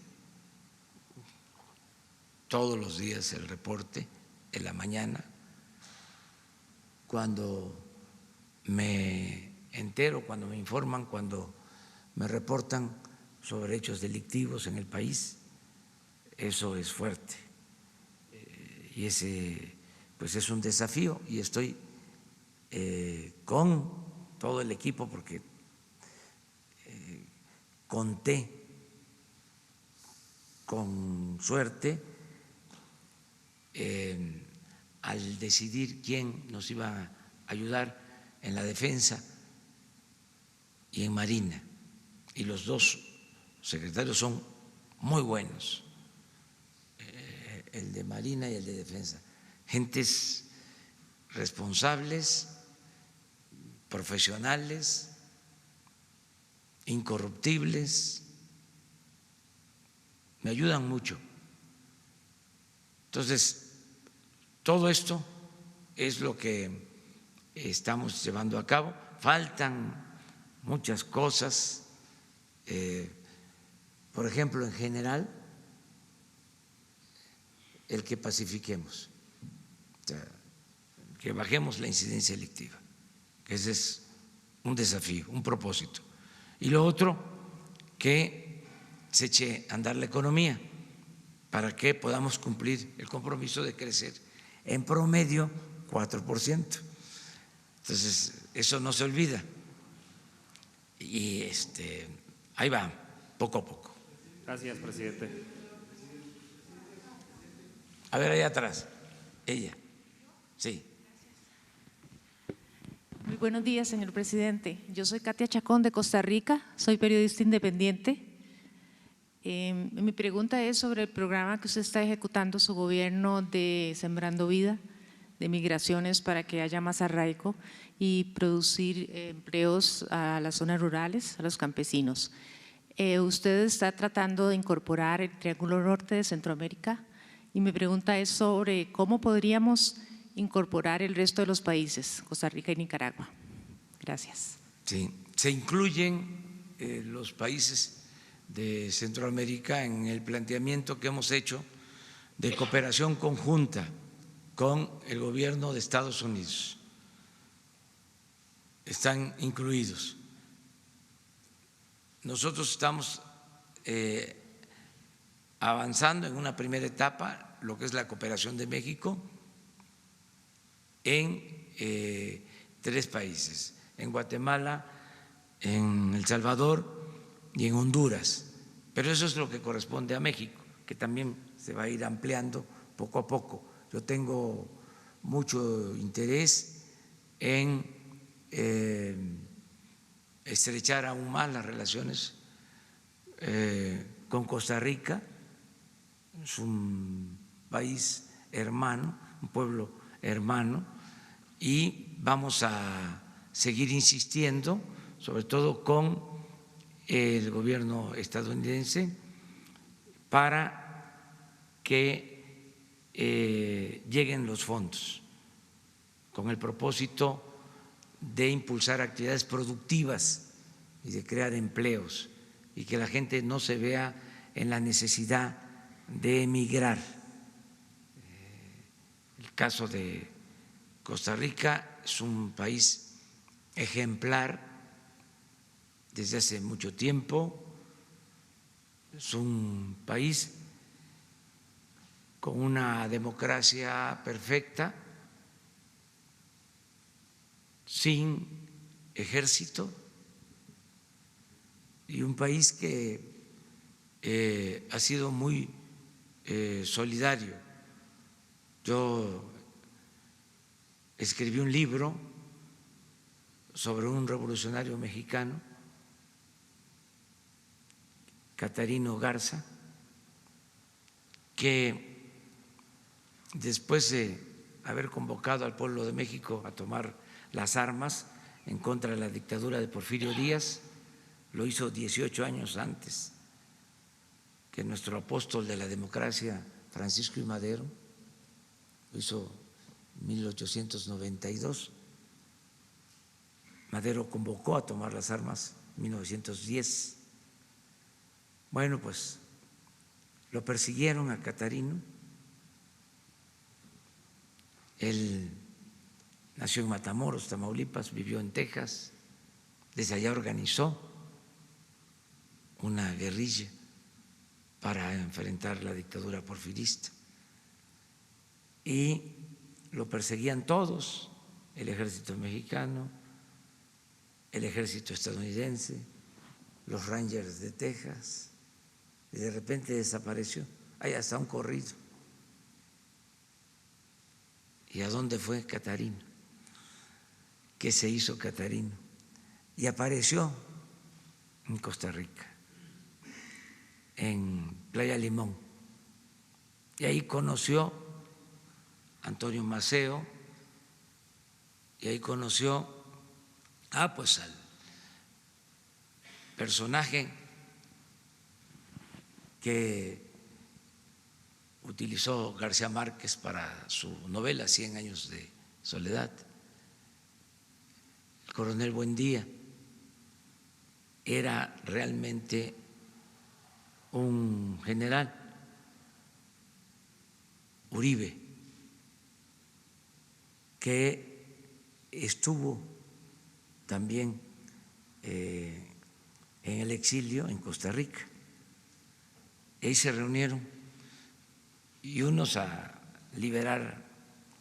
todos los días el reporte en la mañana, cuando me entero, cuando me informan, cuando me reportan sobre hechos delictivos en el país. Eso es fuerte y ese pues es un desafío, y estoy con todo el equipo porque conté con suerte al decidir quién nos iba a ayudar en la defensa y en Marina, y los dos secretarios son muy buenos, el de Marina y el de Defensa, gentes responsables, profesionales, incorruptibles, me ayudan mucho. Entonces, todo esto es lo que estamos llevando a cabo. Faltan muchas cosas, por ejemplo, en general, el que pacifiquemos, o sea, que bajemos la incidencia delictiva, que ese es un desafío, un propósito. Y lo otro, que se eche a andar la economía para que podamos cumplir el compromiso de crecer en promedio 4%. Entonces, eso no se olvida. Y ahí va, poco a poco. Gracias, presidente. A ver, allá atrás, ella. Sí. Muy buenos días, señor presidente. Yo soy Katia Chacón de Costa Rica, soy periodista independiente. Mi pregunta es sobre el programa que usted está ejecutando su gobierno de Sembrando Vida, de migraciones para que haya más arraigo y producir empleos a las zonas rurales, a los campesinos. usted está tratando de incorporar el Triángulo Norte de Centroamérica y mi pregunta es sobre cómo podríamos incorporar el resto de los países, Costa Rica y Nicaragua. Gracias. Sí, se incluyen los países de Centroamérica en el planteamiento que hemos hecho de cooperación conjunta con el gobierno de Estados Unidos. Están incluidos. Nosotros estamos avanzando en una primera etapa, lo que es la cooperación de México, en 3 países, en Guatemala, en El Salvador y en Honduras. Pero eso es lo que corresponde a México, que también se va a ir ampliando poco a poco. Yo tengo mucho interés en estrechar aún más las relaciones con Costa Rica. Es un país hermano, un pueblo hermano, y vamos a seguir insistiendo, sobre todo con el gobierno estadounidense, para que lleguen los fondos con el propósito de impulsar actividades productivas y de crear empleos y que la gente no se vea en la necesidad de emigrar. El caso de Costa Rica es un país ejemplar desde hace mucho tiempo, es un país con una democracia perfecta, sin ejército, y un país que ha sido muy solidario. Yo escribí un libro sobre un revolucionario mexicano, Catarino Garza, que después de haber convocado al pueblo de México a tomar las armas en contra de la dictadura de Porfirio Díaz, lo hizo 18 años antes que nuestro apóstol de la democracia, Francisco I. Madero, lo hizo en 1892. Madero convocó a tomar las armas en 1910. Bueno, pues lo persiguieron a Catarino. Él nació en Matamoros, Tamaulipas, vivió en Texas, desde allá organizó una guerrilla para enfrentar la dictadura porfirista. Y lo perseguían todos, el ejército mexicano, el ejército estadounidense, los Rangers de Texas, y de repente desapareció. Hay hasta un corrido. ¿Y a dónde fue Catarino? ¿Qué se hizo Catarino? Y apareció en Costa Rica, en Playa Limón, y ahí conoció a Antonio Maceo, y ahí conoció pues al personaje que utilizó García Márquez para su novela 100 años de soledad, el coronel Buendía. Era realmente un general, Uribe, que estuvo también en el exilio en Costa Rica. Ahí se reunieron, y unos a liberar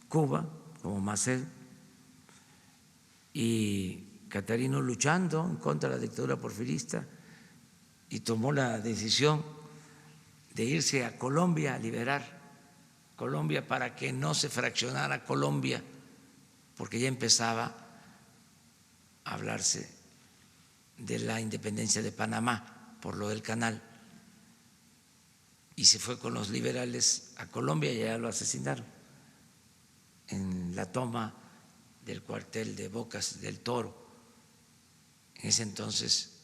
Cuba, como Maceo, y Catarino luchando en contra de la dictadura porfirista, y tomó la decisión de irse a Colombia a liberar Colombia para que no se fraccionara Colombia, porque ya empezaba a hablarse de la independencia de Panamá por lo del canal. Y se fue con los liberales a Colombia y allá lo asesinaron en la toma del cuartel de Bocas del Toro. En ese entonces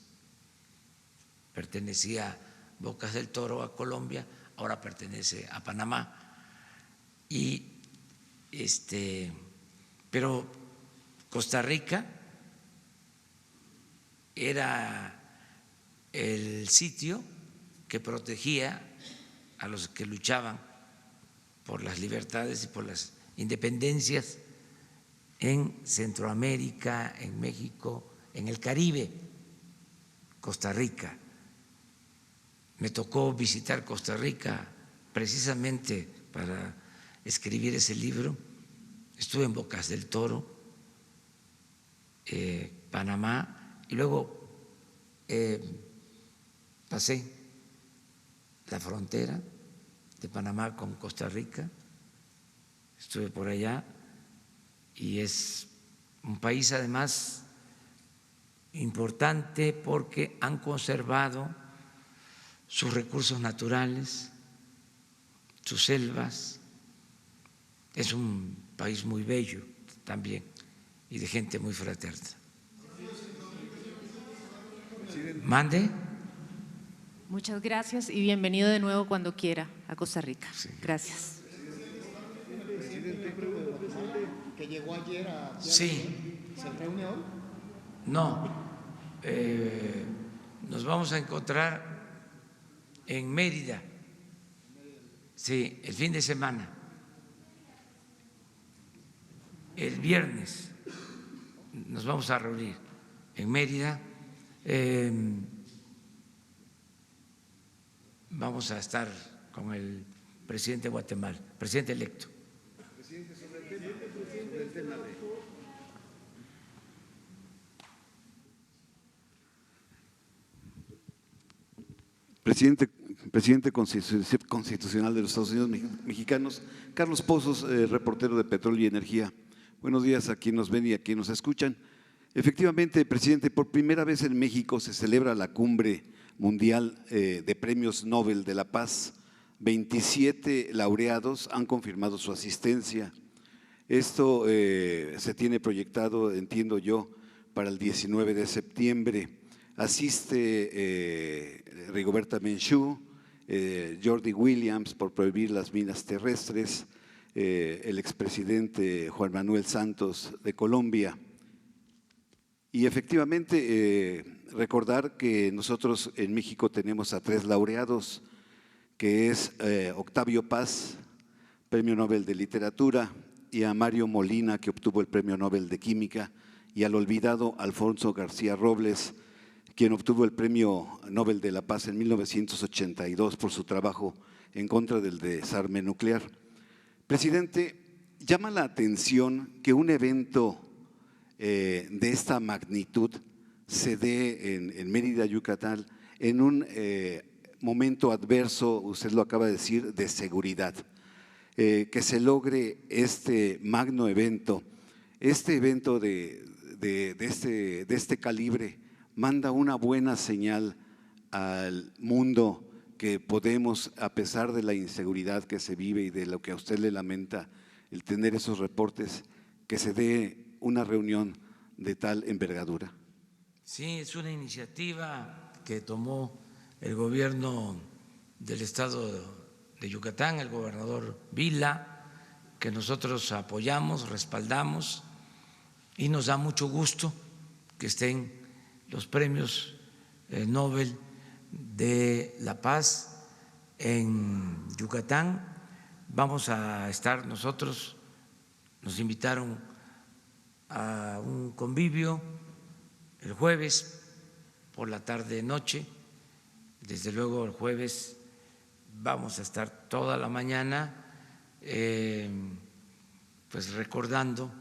pertenecía Bocas del Toro a Colombia, ahora pertenece a Panamá. Pero Costa Rica era el sitio que protegía a los que luchaban por las libertades y por las independencias en Centroamérica, en México, en el Caribe. Costa Rica. Me tocó visitar Costa Rica precisamente para escribir ese libro. Estuve en Bocas del Toro, Panamá, y luego pasé la frontera de Panamá con Costa Rica, estuve por allá, y es un país además importante porque han conservado sus recursos naturales, sus selvas. Es un país muy bello también y de gente muy fraterna. Mande. Muchas gracias y bienvenido de nuevo cuando quiera a Costa Rica. Sí. Gracias. ¿Que llegó ayer a Sí. ¿Se reúne hoy? No, nos vamos a encontrar en Mérida, sí, el fin de semana, el viernes nos vamos a reunir en Mérida, vamos a estar con el presidente de Guatemala, presidente electo. Presidente, sobre el tema de... Presidente constitucional de los Estados Unidos mexicanos, Carlos Pozos, reportero de Petróleo y Energía. Buenos días a quienes nos ven y a quienes nos escuchan. Efectivamente, presidente, por primera vez en México se celebra la Cumbre Mundial de Premios Nobel de la Paz. 27 laureados han confirmado su asistencia. Esto se tiene proyectado, entiendo yo, para el 19 de septiembre. Asiste Rigoberta Menchú, Jordi Williams por prohibir las minas terrestres, el expresidente Juan Manuel Santos de Colombia. Y efectivamente recordar que nosotros en México tenemos a 3 laureados, que es Octavio Paz, Premio Nobel de Literatura, y a Mario Molina, que obtuvo el Premio Nobel de Química, y al olvidado Alfonso García Robles, quien obtuvo el Premio Nobel de la Paz en 1982 por su trabajo en contra del desarme nuclear. Presidente, llama la atención que un evento de esta magnitud se dé en Mérida, Yucatán, en un momento adverso, usted lo acaba de decir, de seguridad. Que se logre este magno evento, de este calibre, manda una buena señal al mundo que podemos, a pesar de la inseguridad que se vive y de lo que a usted le lamenta, el tener esos reportes, que se dé una reunión de tal envergadura. Sí, es una iniciativa que tomó el gobierno del estado de Yucatán, el gobernador Vila, que nosotros apoyamos, respaldamos, y nos da mucho gusto que estén los premios Nobel de la Paz en Yucatán. Vamos a estar nosotros, nos invitaron a un convivio el jueves por la tarde-noche. Desde luego el jueves vamos a estar toda la mañana pues recordando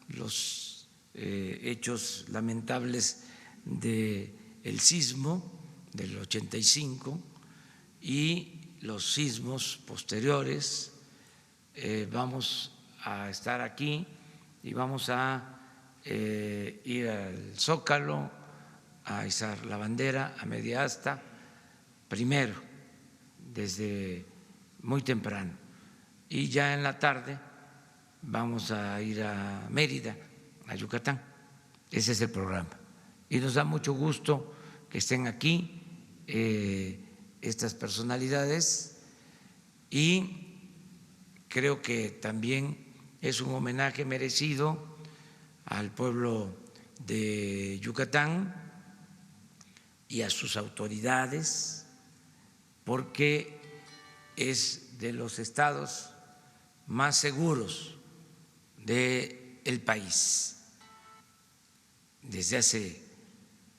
los hechos lamentables del sismo del 85 y los sismos posteriores. Vamos a estar aquí y vamos a ir al Zócalo, a izar la bandera a media asta, primero, desde muy temprano. Y ya en la tarde vamos a ir a Mérida, a Yucatán. Ese es el programa. Y nos da mucho gusto que estén aquí estas personalidades, y creo que también es un homenaje merecido al pueblo de Yucatán y a sus autoridades, porque es de los estados más seguros del país desde hace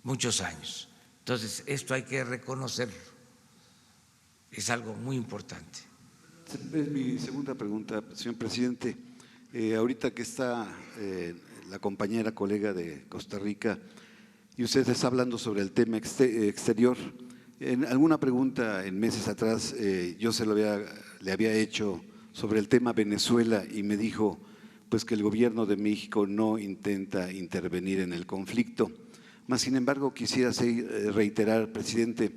muchos años. Entonces, esto hay que reconocerlo, es algo muy importante. Es mi segunda pregunta, señor presidente. Ahorita que está la compañera colega de Costa Rica y usted está hablando sobre el tema exterior, en alguna pregunta en meses atrás yo le había hecho sobre el tema Venezuela y me dijo pues que el gobierno de México no intenta intervenir en el conflicto. Mas, sin embargo, quisiera reiterar, presidente,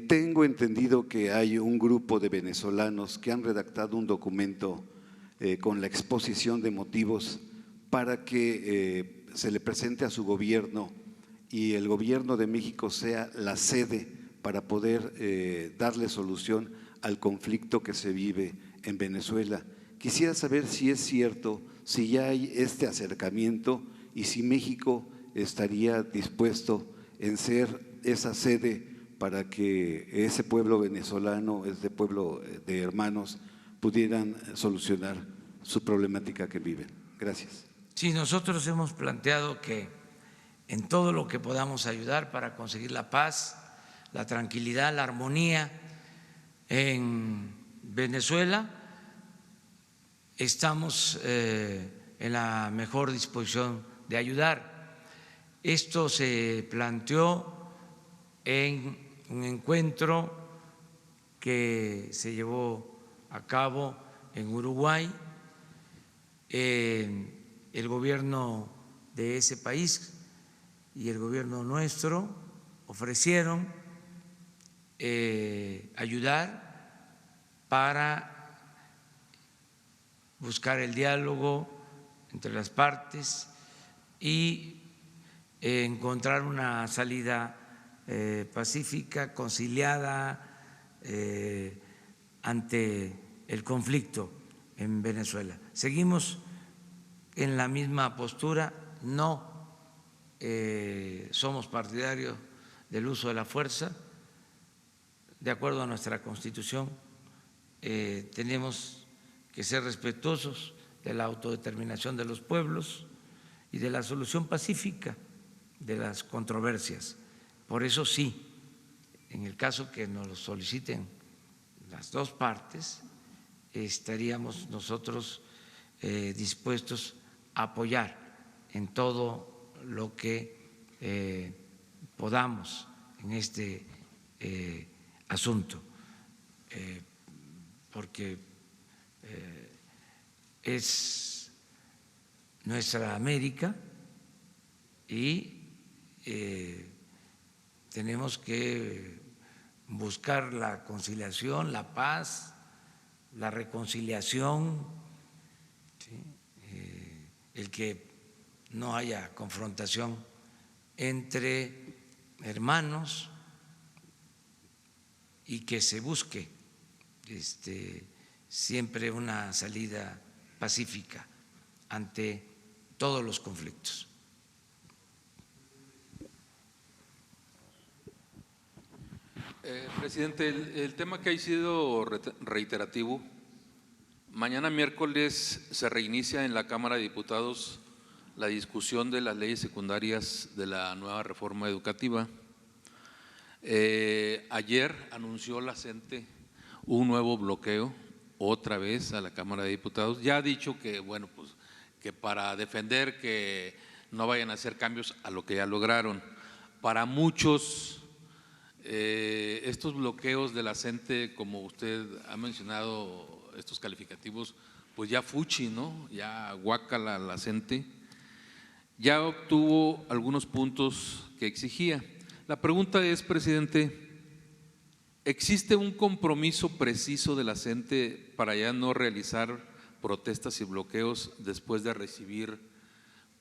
tengo entendido que hay un grupo de venezolanos que han redactado un documento con la exposición de motivos para que se le presente a su gobierno y el gobierno de México sea la sede para poder darle solución al conflicto que se vive en Venezuela. Quisiera saber si es cierto, si ya hay este acercamiento y si México estaría dispuesto en ser esa sede para que ese pueblo venezolano, ese pueblo de hermanos, pudieran solucionar su problemática que viven. Gracias. Sí, nosotros hemos planteado que en todo lo que podamos ayudar para conseguir la paz, la tranquilidad, la armonía en Venezuela, estamos en la mejor disposición de ayudar. Esto se planteó en un encuentro que se llevó a cabo en Uruguay. El gobierno de ese país y el gobierno nuestro ofrecieron ayudar para buscar el diálogo entre las partes y encontrar una salida pacífica, conciliada ante el conflicto en Venezuela. Seguimos en la misma postura, no somos partidarios del uso de la fuerza. De acuerdo a nuestra Constitución, tenemos que ser respetuosos de la autodeterminación de los pueblos y de la solución pacífica de las controversias. Por eso sí, en el caso que nos lo soliciten las dos partes, estaríamos nosotros dispuestos a apoyar en todo lo que podamos en este asunto, porque es nuestra América y tenemos que buscar la conciliación, la paz, la reconciliación, ¿sí? El que no haya confrontación entre hermanos y que se busque siempre una salida pacífica ante todos los conflictos. Presidente, el tema que ha sido reiterativo, mañana miércoles se reinicia en la Cámara de Diputados la discusión de las leyes secundarias de la nueva reforma educativa. Ayer anunció la CENTE un nuevo bloqueo otra vez a la Cámara de Diputados. Ya ha dicho que, bueno, pues que para defender que no vayan a hacer cambios a lo que ya lograron. Para muchos estos bloqueos de la CENTE, como usted ha mencionado, estos calificativos, pues ya fuchi, ¿no? Ya guácala la CENTE, ya obtuvo algunos puntos que exigía. La pregunta es, presidente, ¿existe un compromiso preciso de la CENTE para ya no realizar protestas y bloqueos después de recibir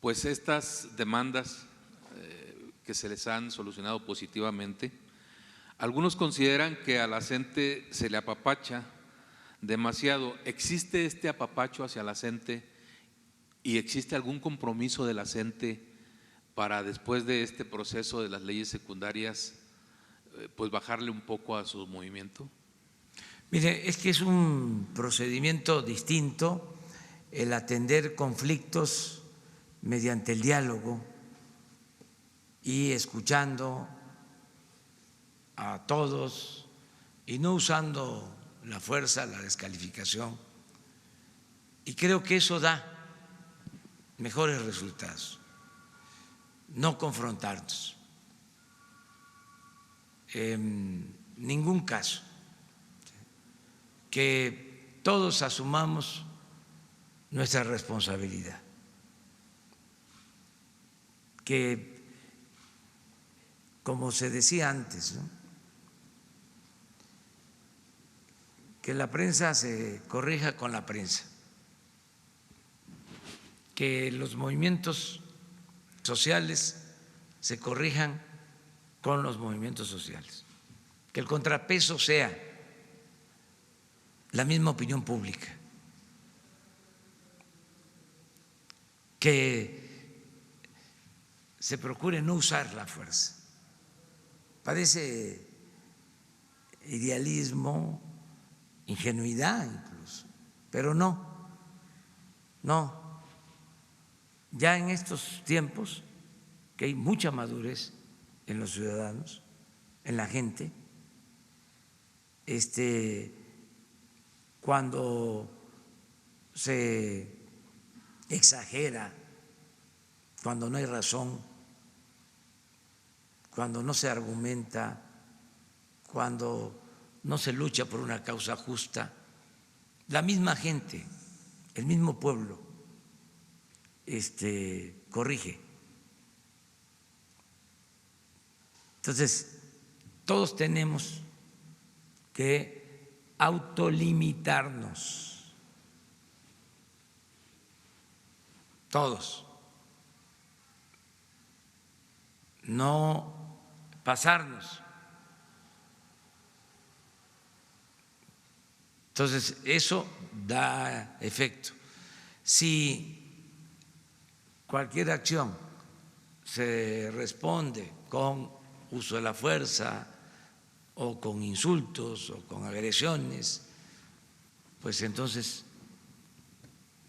pues estas demandas que se les han solucionado positivamente? Algunos consideran que a la gente se le apapacha demasiado. ¿Existe este apapacho hacia la gente y existe algún compromiso de la gente para después de este proceso de las leyes secundarias pues bajarle un poco a su movimiento? Mire, es que es un procedimiento distinto el atender conflictos mediante el diálogo y escuchando a todos y no usando la fuerza, la descalificación. Y creo que eso da mejores resultados, no confrontarnos en ningún caso, que todos asumamos nuestra responsabilidad, que, como se decía antes, ¿no?, que la prensa se corrija con la prensa, que los movimientos sociales se corrijan con los movimientos sociales, que el contrapeso sea la misma opinión pública, que se procure no usar la fuerza. Parece idealismo, ingenuidad incluso, pero no. Ya en estos tiempos que hay mucha madurez en los ciudadanos, en la gente, cuando se exagera, cuando no hay razón, cuando no se argumenta, cuando no se lucha por una causa justa, la misma gente, el mismo pueblo, corrige. Entonces, todos tenemos que autolimitarnos, todos, no pasarnos. Entonces, eso da efecto. Si cualquier acción se responde con uso de la fuerza o con insultos o con agresiones, pues entonces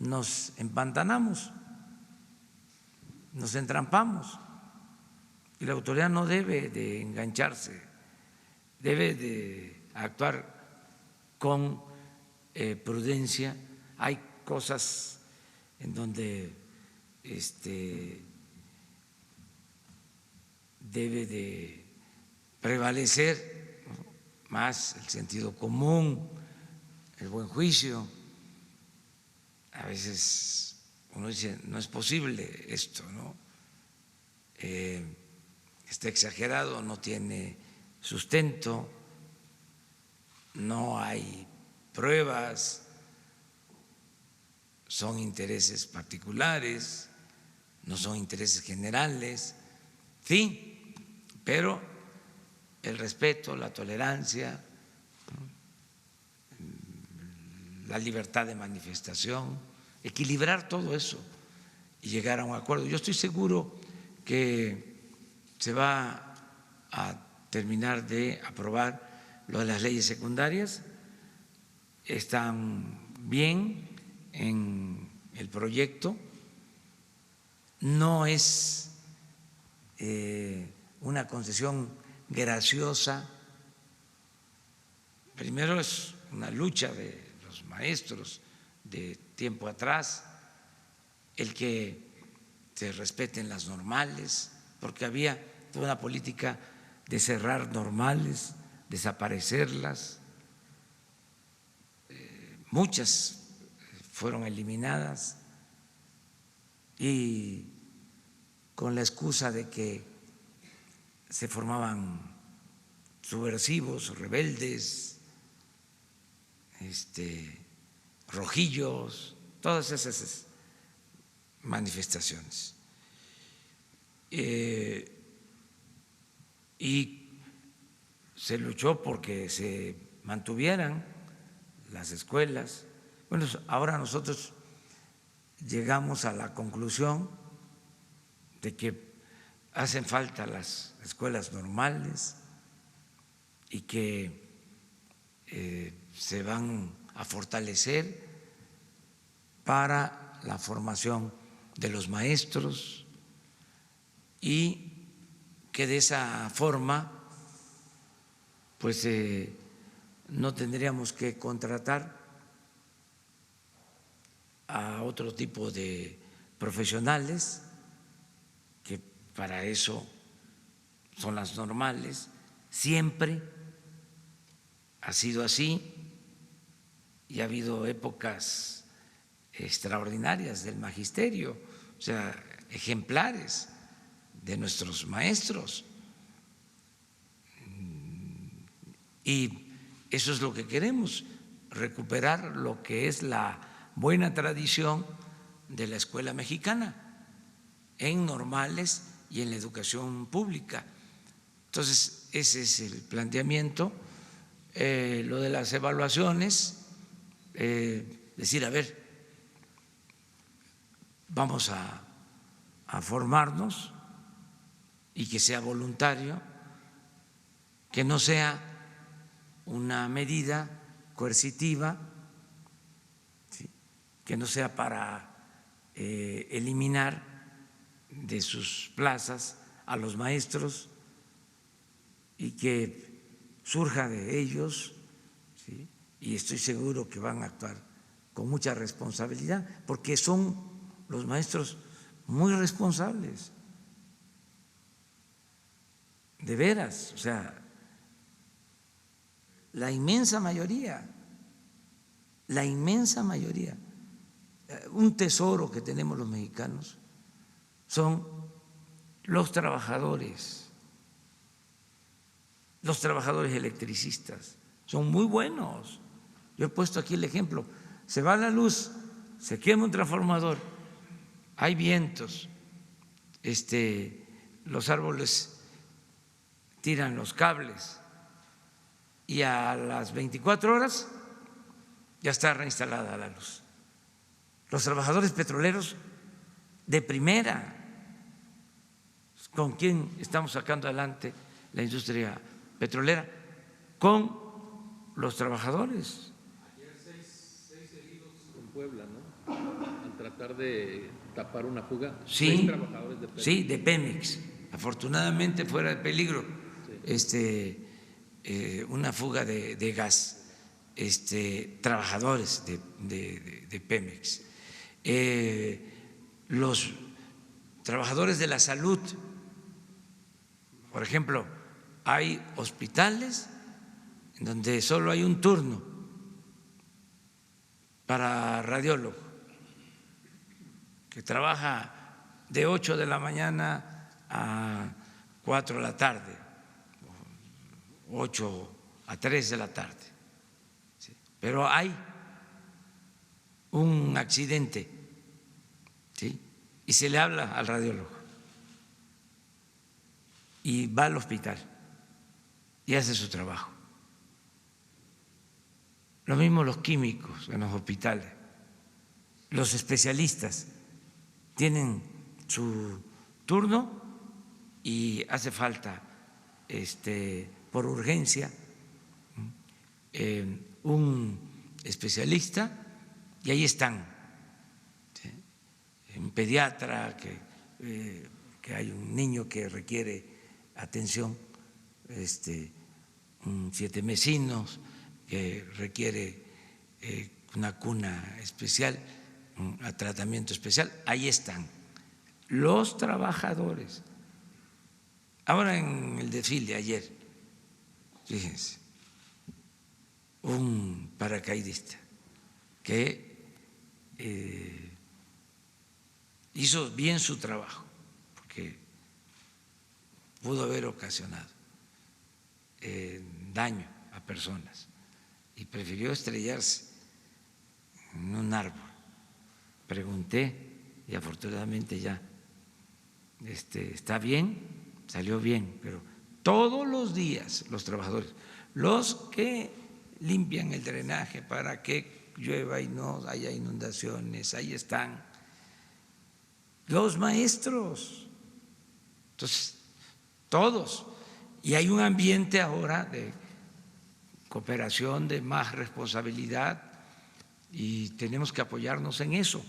nos empantanamos, nos entrampamos y la autoridad no debe de engancharse, debe de actuar con prudencia. Hay cosas en donde debe de prevalecer más el sentido común, el buen juicio. A veces uno dice, no es posible esto, ¿no? Está exagerado, no tiene sustento, no hay pruebas, son intereses particulares, no son intereses generales, sí, pero el respeto, la tolerancia, la libertad de manifestación, equilibrar todo eso y llegar a un acuerdo. Yo estoy seguro que se va a terminar de aprobar lo de las leyes secundarias, están bien en el proyecto, no es una concesión graciosa. Primero es una lucha de los maestros de tiempo atrás, el que se respeten las normales, porque había toda una política de cerrar normales, desaparecerlas, muchas fueron eliminadas y con la excusa de que se formaban subversivos, rebeldes, rojillos, todas esas manifestaciones. Y se luchó porque se mantuvieran las escuelas. Bueno, ahora nosotros llegamos a la conclusión de que hacen falta las escuelas normales y que se van a fortalecer para la formación de los maestros y que de esa forma pues no tendríamos que contratar a otro tipo de profesionales, que para eso son las normales, siempre ha sido así y ha habido épocas extraordinarias del magisterio, o sea, ejemplares de nuestros maestros. Y eso es lo que queremos, recuperar lo que es la buena tradición de la escuela mexicana en normales y en la educación pública. Entonces, ese es el planteamiento. Lo de las evaluaciones, decir, a ver, vamos a formarnos y que sea voluntario, que no sea una medida coercitiva, ¿sí?, que no sea para eliminar de sus plazas a los maestros y que surja de ellos, ¿sí?, y estoy seguro que van a actuar con mucha responsabilidad, porque son los maestros muy responsables, de veras, o sea, la inmensa mayoría, un tesoro que tenemos los mexicanos son los trabajadores electricistas, son muy buenos. Yo he puesto aquí el ejemplo, se va la luz, se quema un transformador, hay vientos, los árboles tiran los cables y a las 24 horas ya está reinstalada la luz. Los trabajadores petroleros de primera, ¿con quién estamos sacando adelante la industria petrolera? Con los trabajadores. Ayer seis heridos en Puebla, ¿no? Al tratar de tapar una fuga. Sí, 6 trabajadores de Pemex. Sí, de Pemex. Afortunadamente fuera de peligro. Sí. Una fuga de gas, trabajadores de Pemex, los trabajadores de la salud, por ejemplo, hay hospitales en donde solo hay un turno para radiólogo, que trabaja de 8 de la mañana a 4 de la tarde, 8 a 3 de la tarde. ¿Sí? Pero hay un accidente, ¿sí?, y se le habla al radiólogo y va al hospital y hace su trabajo. Lo mismo los químicos en los hospitales, los especialistas tienen su turno y hace falta por urgencia un especialista y ahí están, ¿sí?, un pediatra, que hay un niño que requiere atención, un 7-mesinos que requiere una cuna especial, un tratamiento especial, ahí están los trabajadores. Ahora en el desfile ayer, fíjense, un paracaidista que hizo bien su trabajo, porque pudo haber ocasionado daño a personas y prefirió estrellarse en un árbol. Pregunté y afortunadamente ya está bien, salió bien, pero todos los días los trabajadores, los que limpian el drenaje para que llueva y no haya inundaciones, ahí están los maestros, entonces todos, y hay un ambiente ahora de cooperación, de más responsabilidad, y tenemos que apoyarnos en eso,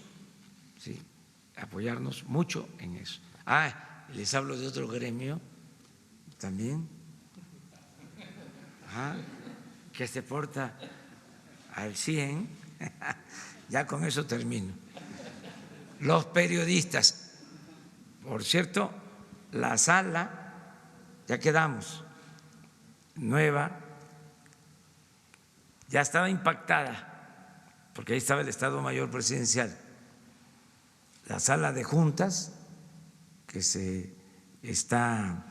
¿sí? Apoyarnos mucho en eso. Les hablo de otro gremio también, que se porta al 100, ya con eso termino. Los periodistas, por cierto, la sala, ya quedamos, nueva, ya estaba impactada, porque ahí estaba el Estado Mayor Presidencial, la sala de juntas que se está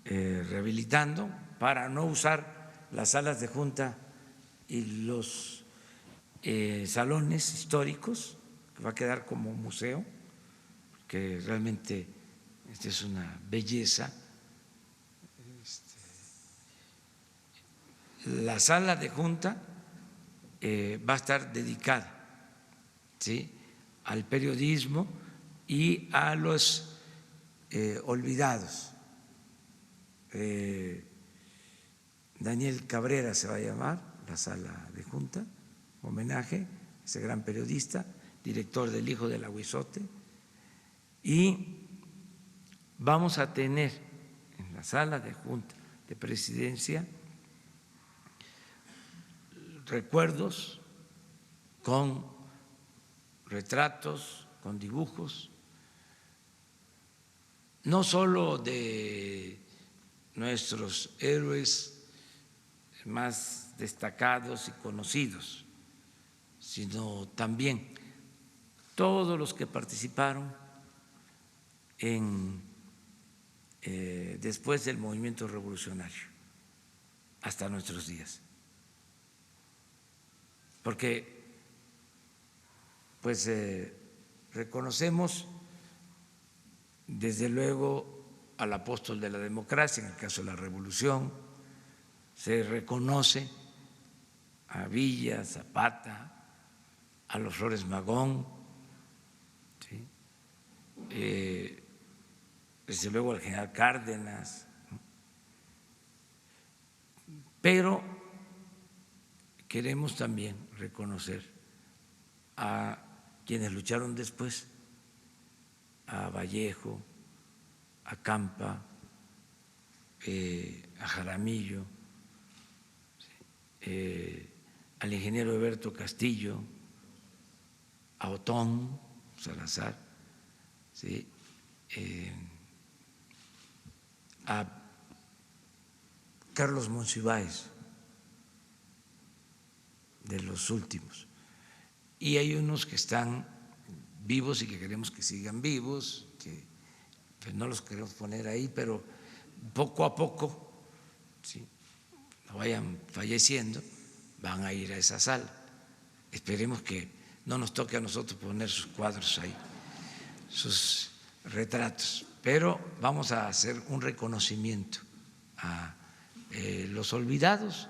rehabilitando para no usar las salas de junta y los salones históricos, que va a quedar como museo, que realmente es una belleza. La sala de junta va a estar dedicada, ¿sí?, al periodismo y a los olvidados. Daniel Cabrera se va a llamar la sala de junta, homenaje a ese gran periodista, director del Hijo del Aguizote, y vamos a tener en la sala de junta de presidencia recuerdos con retratos, con dibujos, no solo de nuestros héroes más destacados y conocidos, sino también todos los que participaron después del movimiento revolucionario hasta nuestros días. Porque pues reconocemos desde luego al apóstol de la democracia, en el caso de la revolución, se reconoce a Villa, Zapata, a los Flores Magón, ¿sí?, desde luego al general Cárdenas, ¿no? Pero queremos también reconocer a quienes lucharon después, a Vallejo, a Campa, a Jaramillo, al ingeniero Alberto Castillo, a Otón Salazar, ¿sí?, a Carlos Monsiváis, de los últimos. Y hay unos que están vivos y que queremos que sigan vivos, que pues no los queremos poner ahí, pero poco a poco, ¿sí?, no vayan falleciendo, van a ir a esa sala. Esperemos que no nos toque a nosotros poner sus cuadros ahí, sus retratos, pero vamos a hacer un reconocimiento a los olvidados,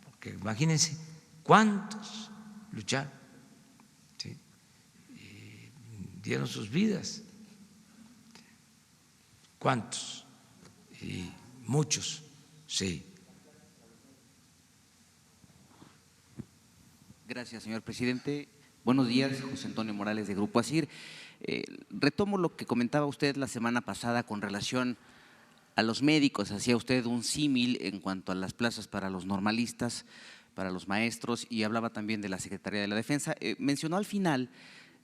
porque imagínense cuántos lucharon, ¿sí?, y dieron sus vidas, cuántos, y muchos, sí. Gracias, señor presidente. Buenos días, José Antonio Morales, de Grupo ASIR. Retomo lo que comentaba usted la semana pasada con relación a los médicos. Hacía usted un símil en cuanto a las plazas para los normalistas, para los maestros, y hablaba también de la Secretaría de la Defensa. Mencionó al final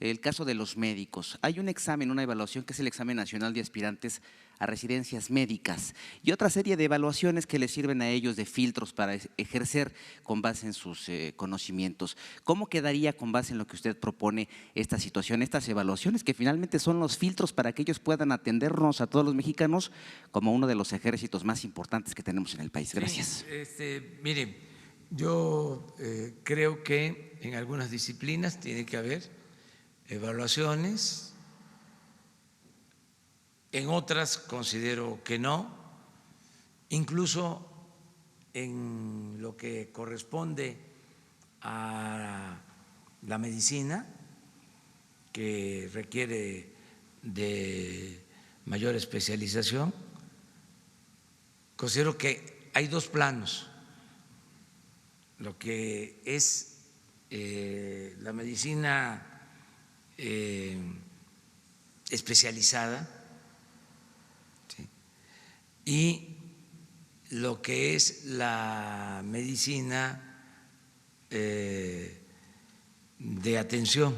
el caso de los médicos. Hay un examen, una evaluación que es el Examen Nacional de Aspirantes a Residencias Médicas y otra serie de evaluaciones que les sirven a ellos de filtros para ejercer con base en sus conocimientos. ¿Cómo quedaría con base en lo que usted propone esta situación, estas evaluaciones que finalmente son los filtros para que ellos puedan atendernos a todos los mexicanos como uno de los ejércitos más importantes que tenemos en el país? Gracias. Sí, mire, yo creo que en algunas disciplinas tiene que haber evaluaciones, en otras considero que no, incluso en lo que corresponde a la medicina, que requiere de mayor especialización. Considero que hay dos planos: lo que es la medicina especializada, ¿sí?, y lo que es la medicina de atención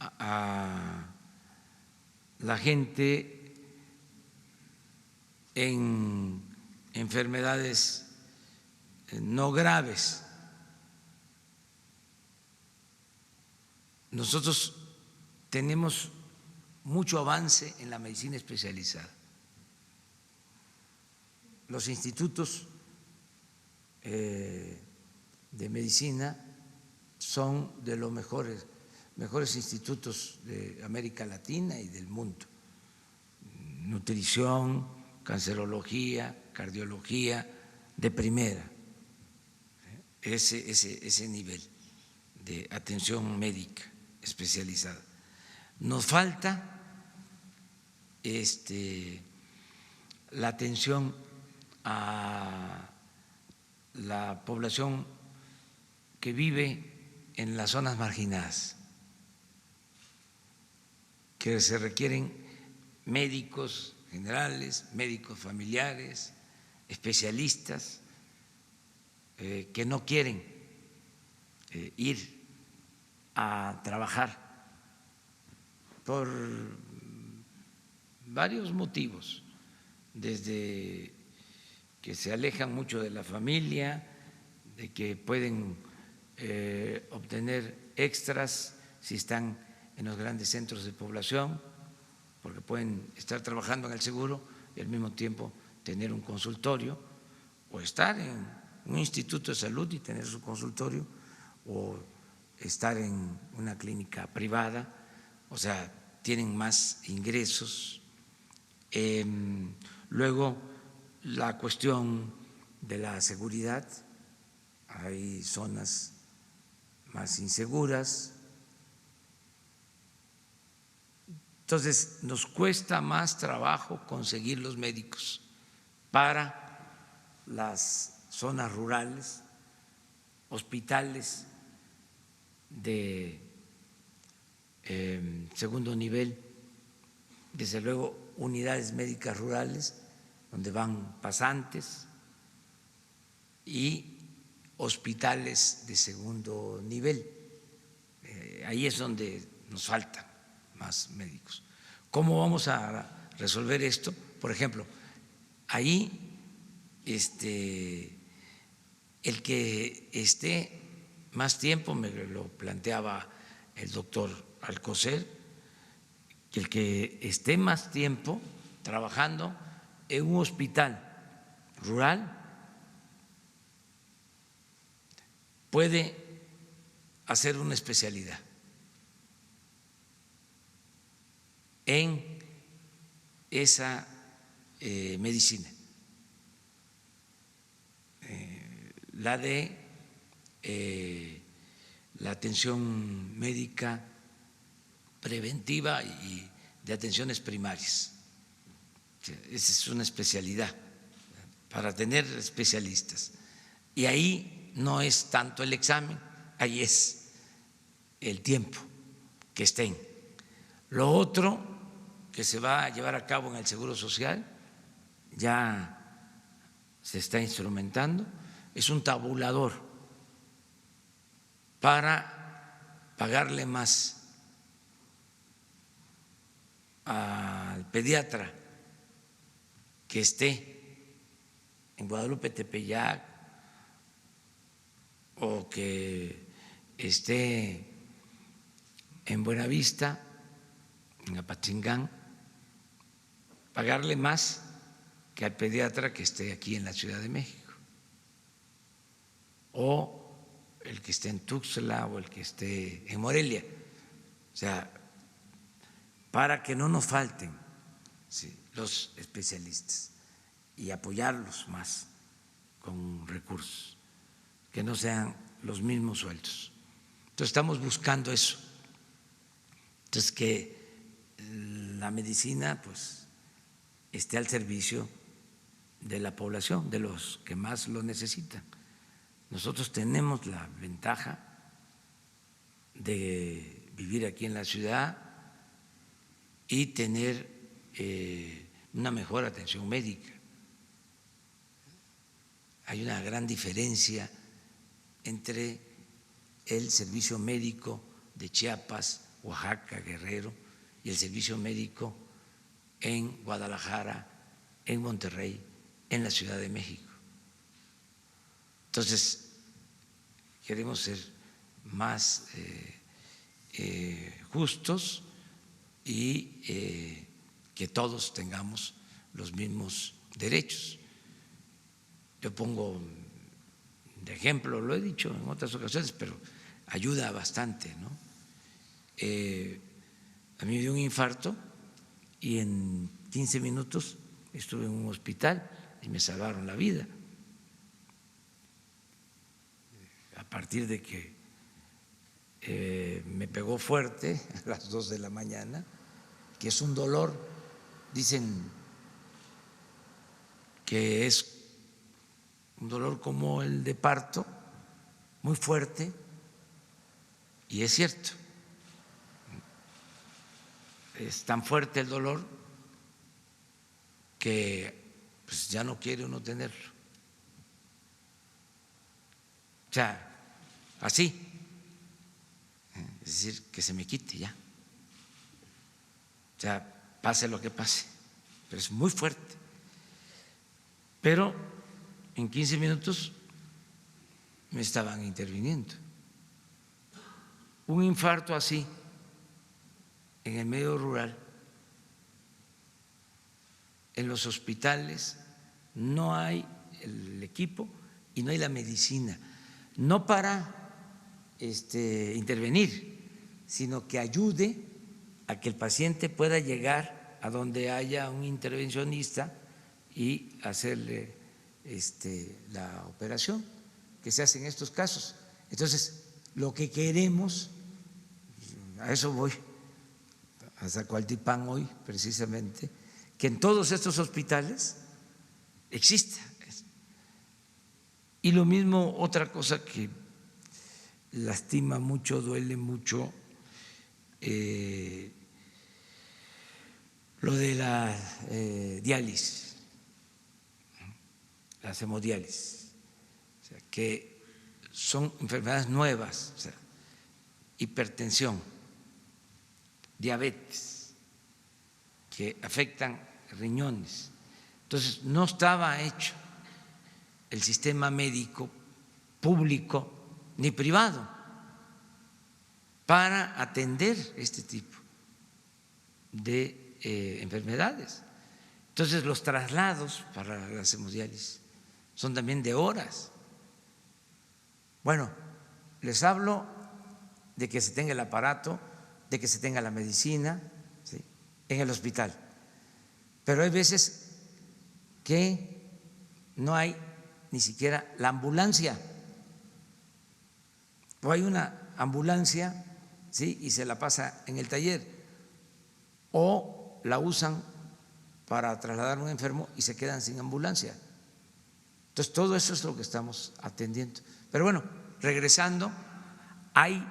a la gente en enfermedades no graves. Nosotros tenemos mucho avance en la medicina especializada. Los institutos de medicina son de los mejores institutos de América Latina y del mundo. Nutrición, cancerología, cardiología, de primera. Ese nivel de atención médica especializada. Nos falta la atención a la población que vive en las zonas marginadas, que se requieren médicos generales, médicos familiares, especialistas que no quieren ir a trabajar por varios motivos, desde que se alejan mucho de la familia, de que pueden obtener extras si están en los grandes centros de población, porque pueden estar trabajando en el seguro y al mismo tiempo tener un consultorio, o estar en un instituto de salud y tener su consultorio, o estar en una clínica privada, o sea, tienen más ingresos. Luego, la cuestión de la seguridad, hay zonas más inseguras. Entonces, nos cuesta más trabajo conseguir los médicos para las zonas rurales, hospitales de segundo nivel, desde luego unidades médicas rurales donde van pasantes, y hospitales de segundo nivel. Ahí es donde nos faltan más médicos. ¿Cómo vamos a resolver esto? Por ejemplo, ahí el que esté más tiempo, me lo planteaba el doctor Alcocer, que el que esté más tiempo trabajando en un hospital rural puede hacer una especialidad en esa medicina, la de la atención médica preventiva y de atenciones primarias. Esa es una especialidad para tener especialistas. Y ahí no es tanto el examen, ahí es el tiempo que estén. Lo otro que se va a llevar a cabo en el Seguro Social, ya se está instrumentando, es un tabulador para pagarle más al pediatra que esté en Guadalupe Tepeyac o que esté en Buenavista, en Apatzingán, pagarle más que al pediatra que esté aquí en la Ciudad de México, o el que esté en Tuxtla o el que esté en Morelia. O sea, para que no nos falten los especialistas. y apoyarlos más con recursos, que no sean los mismos sueldos. Entonces estamos buscando eso. Entonces que la medicina pues esté al servicio de la población, de los que más lo necesitan. Nosotros tenemos la ventaja de vivir aquí en la ciudad y tener una mejor atención médica. Hay una gran diferencia entre el servicio médico de Chiapas, Oaxaca, Guerrero y el servicio médico en Guadalajara, en Monterrey, en la Ciudad de México. Entonces, queremos ser más justos y que todos tengamos los mismos derechos. Yo pongo de ejemplo, lo he dicho en otras ocasiones, pero ayuda bastante, ¿no? A mí me dio un infarto y en 15 minutos estuve en un hospital y me salvaron la vida. A partir de que me pegó fuerte a las 2 de la mañana, que es un dolor, dicen que es un dolor como el de parto, muy fuerte, y es cierto, es tan fuerte el dolor que pues ya no quiere uno tenerlo. O sea, así, es decir, que se me quite ya. O sea, pase lo que pase, pero es muy fuerte. Pero en 15 minutos me estaban interviniendo. Un infarto así, en el medio rural, en los hospitales no hay el equipo y no hay la medicina, no para intervenir, sino que ayude a que el paciente pueda llegar a donde haya un intervencionista y hacerle la operación que se hace en estos casos. Entonces, lo que queremos, a eso voy, a Zacualtipán hoy precisamente, que en todos estos hospitales exista. Y lo mismo, otra cosa que lastima mucho, duele mucho, lo de la diálisis, la hemodiálisis, o sea, que son enfermedades nuevas, o sea, hipertensión, diabetes, que afectan riñones. Entonces, no estaba hecho el sistema médico público ni privado para atender este tipo de enfermedades. Entonces, los traslados para la hemodiálisis son también de horas. Bueno, les hablo de que se tenga el aparato, de que se tenga la medicina, ¿sí?, en el hospital. Pero hay veces que no hay ni siquiera la ambulancia, o hay una ambulancia, ¿sí?, y se la pasa en el taller, o la usan para trasladar a un enfermo y se quedan sin ambulancia. Entonces, todo eso es lo que estamos atendiendo. Pero bueno, regresando, hay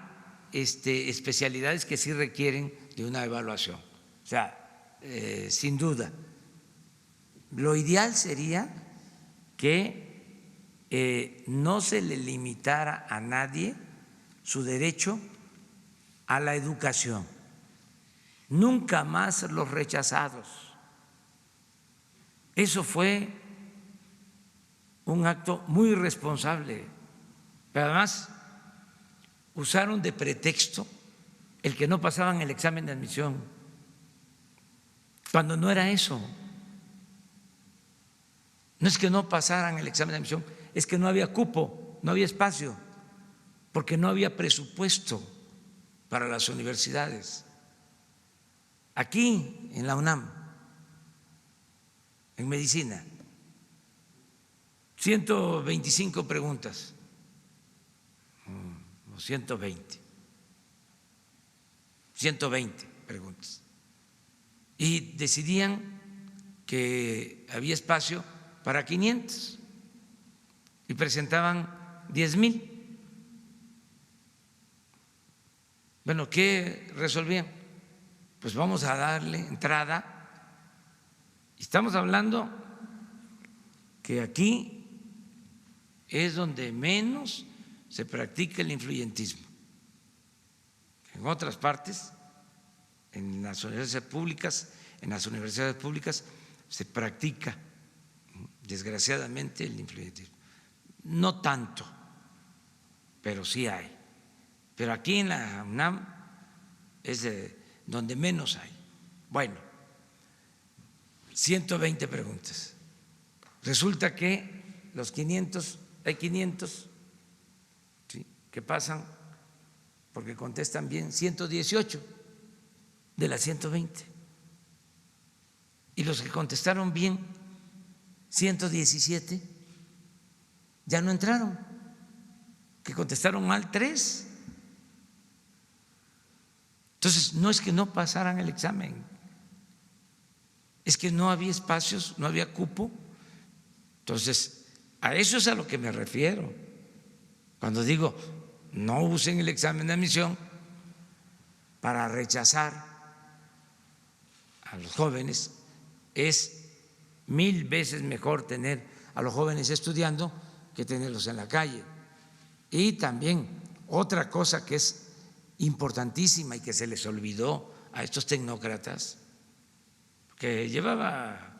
especialidades que sí requieren de una evaluación. O sea, sin duda, lo ideal sería que no se le limitara a nadie su derecho a la educación. Nunca más los rechazados. Eso fue un acto muy irresponsable, pero además usaron de pretexto el que no pasaban el examen de admisión, cuando no era eso. No es que no pasaran el examen de admisión, es que no había cupo, no había espacio, porque no había presupuesto para las universidades. Aquí en la UNAM, en medicina, 125 preguntas, o 120 preguntas. Y decidían que había espacio para 500 y presentaban 10,000. Bueno, ¿qué resolvían? Pues vamos a darle entrada. Estamos hablando que aquí es donde menos se practica el influyentismo. En otras partes, en las universidades públicas se practica desgraciadamente el influyentismo. No tanto, pero sí hay. Pero aquí en la UNAM es donde menos hay. Bueno, 120 preguntas. Resulta que los 500, hay 500, ¿sí?, que pasan porque contestan bien, 118 de las 120. Y los que contestaron bien, 117, ya no entraron, que contestaron mal 3. Entonces, no es que no pasaran el examen, es que no había espacios, no había cupo. Entonces, a eso es a lo que me refiero. Cuando digo, no usen el examen de admisión para rechazar a los jóvenes, es 1000 veces mejor tener a los jóvenes estudiando que tenerlos en la calle. Y también otra cosa que es importantísima y que se les olvidó a estos tecnócratas, que llevaba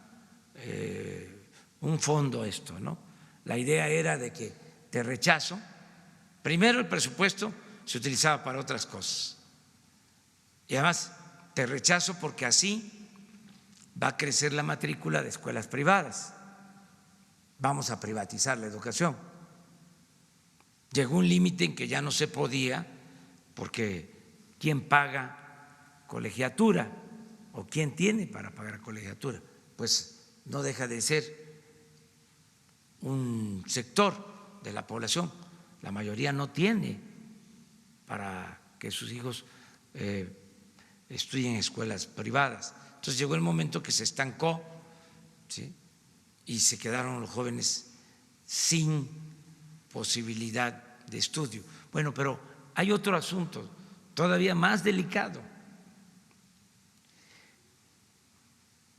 un fondo esto, ¿no? La idea era de que te rechazo. Primero, el presupuesto se utilizaba para otras cosas. Y además, te rechazo porque así va a crecer la matrícula de escuelas privadas. Vamos a privatizar la educación. Llegó un límite en que ya no se podía, porque ¿quién paga colegiatura? ¿O quién tiene para pagar colegiatura? Pues no deja de ser un sector de la población. La mayoría no tiene para que sus hijos estudien en escuelas privadas. Entonces llegó el momento que se estancó, ¿sí?, y se quedaron los jóvenes sin posibilidad de estudio. Bueno, pero hay otro asunto todavía más delicado.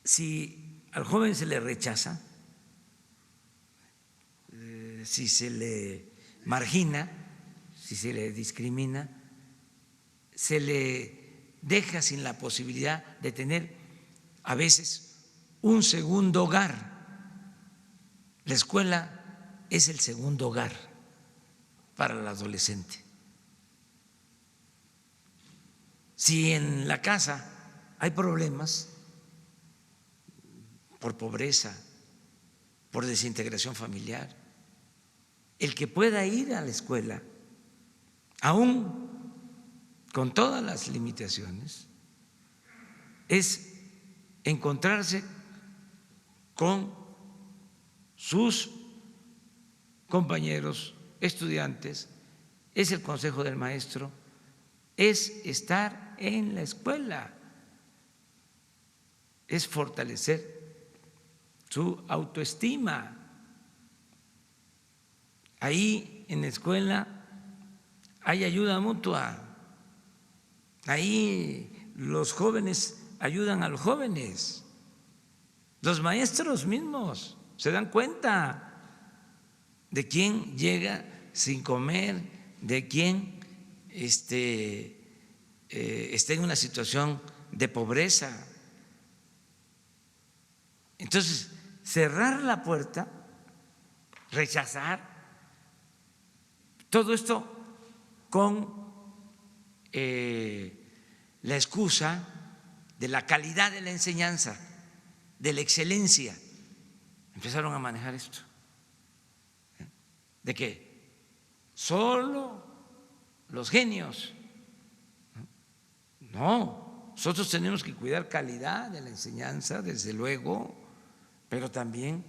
Si al joven se le rechaza, si se le margina, si se le discrimina, se le deja sin la posibilidad de tener a veces un segundo hogar. La escuela es el segundo hogar para el adolescente. Si en la casa hay problemas por pobreza, por desintegración familiar, el que pueda ir a la escuela, aún con todas las limitaciones, es encontrarse con sus compañeros, estudiantes, es el consejo del maestro, es estar en la escuela, es fortalecer su autoestima. Ahí en la escuela hay ayuda mutua, ahí los jóvenes ayudan a los jóvenes, los maestros mismos se dan cuenta de quién llega sin comer, de quién está en una situación de pobreza. Entonces, cerrar la puerta, rechazar, todo esto con la excusa de la calidad de la enseñanza, de la excelencia. Empezaron a manejar esto, de que solo los genios. No, nosotros tenemos que cuidar calidad de la enseñanza, desde luego, pero también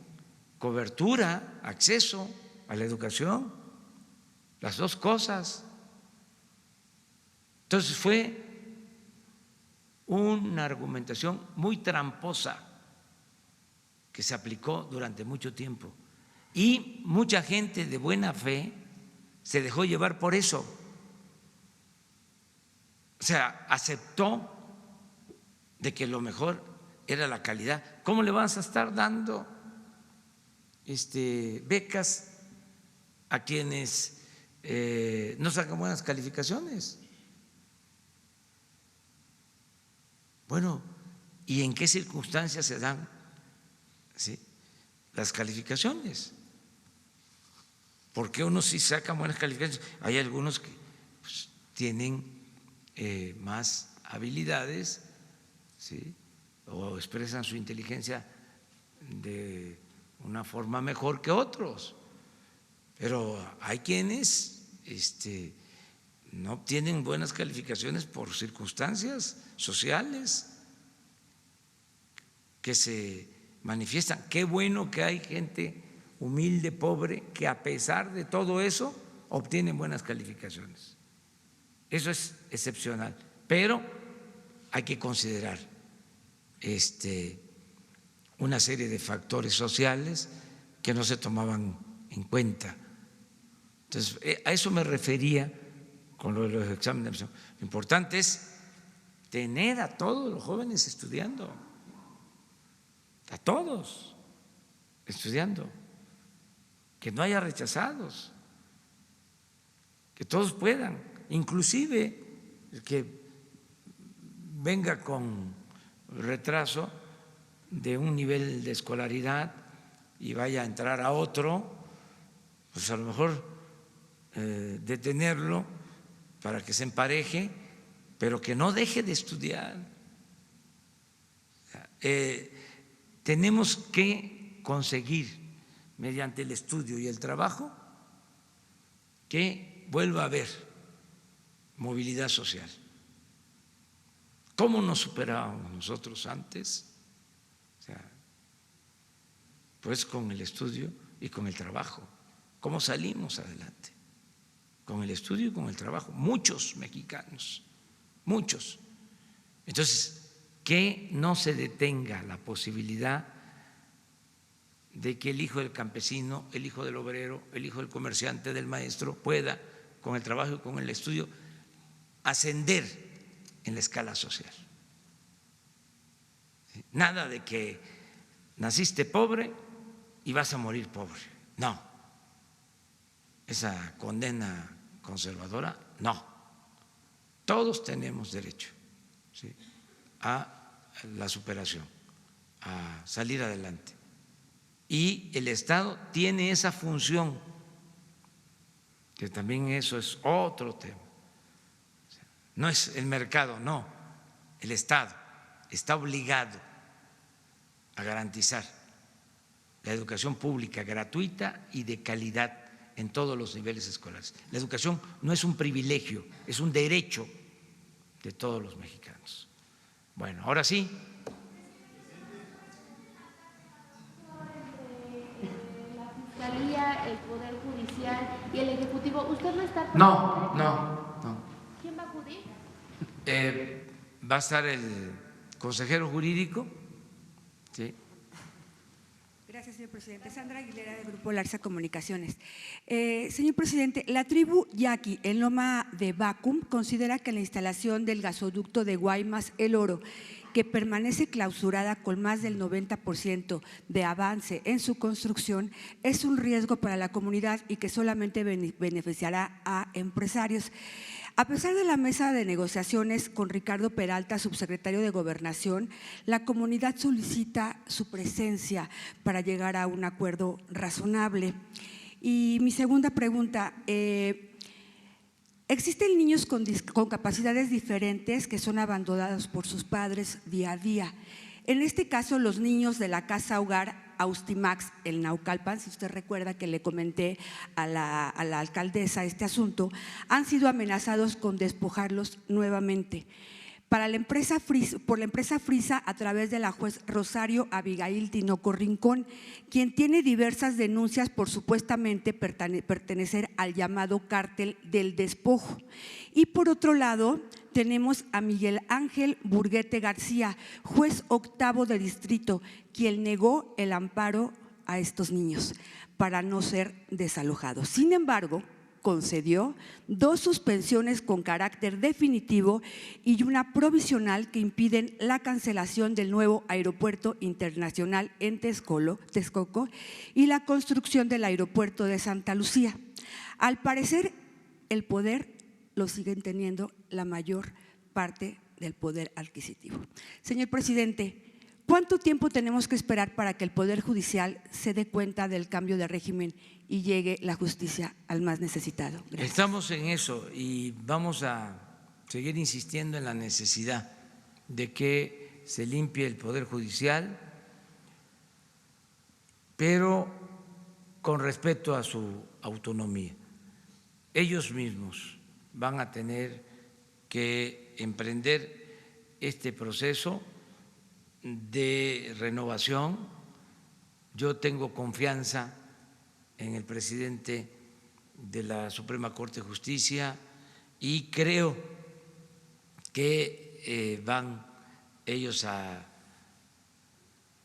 cobertura, acceso a la educación, las dos cosas. Entonces fue una argumentación muy tramposa que se aplicó durante mucho tiempo y mucha gente de buena fe se dejó llevar por eso. O sea, aceptó de que lo mejor era la calidad. ¿Cómo le vas a estar dando becas a quienes no sacan buenas calificaciones? Bueno, ¿y en qué circunstancias se dan las calificaciones? Porque unos sí sacan buenas calificaciones, hay algunos que pues, tienen más habilidades, ¿sí? O expresan su inteligencia de una forma mejor que otros, pero hay quienes no obtienen buenas calificaciones por circunstancias sociales que se manifiestan. Qué bueno que hay gente humilde, pobre, que a pesar de todo eso obtienen buenas calificaciones. Eso es excepcional, pero hay que considerar una serie de factores sociales que no se tomaban en cuenta. Entonces, a eso me refería con lo de los exámenes de admisión. Lo importante es tener a todos los jóvenes estudiando, a todos estudiando, que no haya rechazados, que todos puedan, inclusive el que venga con retraso de un nivel de escolaridad y vaya a entrar a otro, pues a lo mejor detenerlo para que se empareje, pero que no deje de estudiar. Tenemos que conseguir, mediante el estudio y el trabajo, que vuelva a haber movilidad social. ¿Cómo nos superábamos nosotros antes? Pues con el estudio y con el trabajo. ¿Cómo salimos adelante? Con el estudio y con el trabajo. Muchos mexicanos, muchos. Entonces, que no se detenga la posibilidad de que el hijo del campesino, el hijo del obrero, el hijo del comerciante, del maestro, pueda, con el trabajo y con el estudio, ascender en la escala social. Nada de que naciste pobre y vas a morir pobre. No. Esa condena conservadora, no. Todos tenemos derecho, ¿sí?, a la superación, a salir adelante. Y el Estado tiene esa función, que también eso es otro tema. No es el mercado, no. El Estado está obligado a garantizar la educación pública gratuita y de calidad en todos los niveles escolares. La educación no es un privilegio, es un derecho de todos los mexicanos. Bueno, ahora sí. La Fiscalía, el Poder Judicial y el Ejecutivo, ¿usted no está? No. ¿Quién va a acudir? Va a estar el consejero jurídico. Sí. Gracias, señor presidente. Sandra Aguilera, de Grupo Larsa Comunicaciones. Señor presidente, la tribu Yaqui en Loma de Bacum considera que la instalación del gasoducto de Guaymas El Oro, que permanece clausurada con más del 90% de avance en su construcción, es un riesgo para la comunidad y que solamente beneficiará a empresarios. A pesar de la mesa de negociaciones con Ricardo Peralta, subsecretario de Gobernación, la comunidad solicita su presencia para llegar a un acuerdo razonable. Y mi segunda pregunta, existen niños con capacidades diferentes que son abandonados por sus padres día a día. En este caso, los niños de la Casa Hogar Austimax, el Naucalpan, si usted recuerda que le comenté a la alcaldesa este asunto, han sido amenazados con despojarlos nuevamente. por la empresa Frisa a través de la juez Rosario Abigail Tinoco Rincón, quien tiene diversas denuncias por supuestamente pertenecer al llamado cártel del despojo. Y por otro lado, tenemos a Miguel Ángel Burguete García, juez octavo de distrito, quien negó el amparo a estos niños para no ser desalojados. Sin embargo, concedió 2 suspensiones con carácter definitivo y una provisional que impiden la cancelación del nuevo aeropuerto internacional en Texcoco y la construcción del aeropuerto de Santa Lucía. Al parecer, el poder lo siguen teniendo la mayor parte del poder adquisitivo. Señor presidente, ¿cuánto tiempo tenemos que esperar para que el Poder Judicial se dé cuenta del cambio de régimen y llegue la justicia al más necesitado? Gracias. Estamos en eso y vamos a seguir insistiendo en la necesidad de que se limpie el Poder Judicial, pero con respeto a su autonomía. Ellos mismos van a tener que emprender este proceso de renovación. Yo tengo confianza en el presidente de la Suprema Corte de Justicia y creo que van ellos a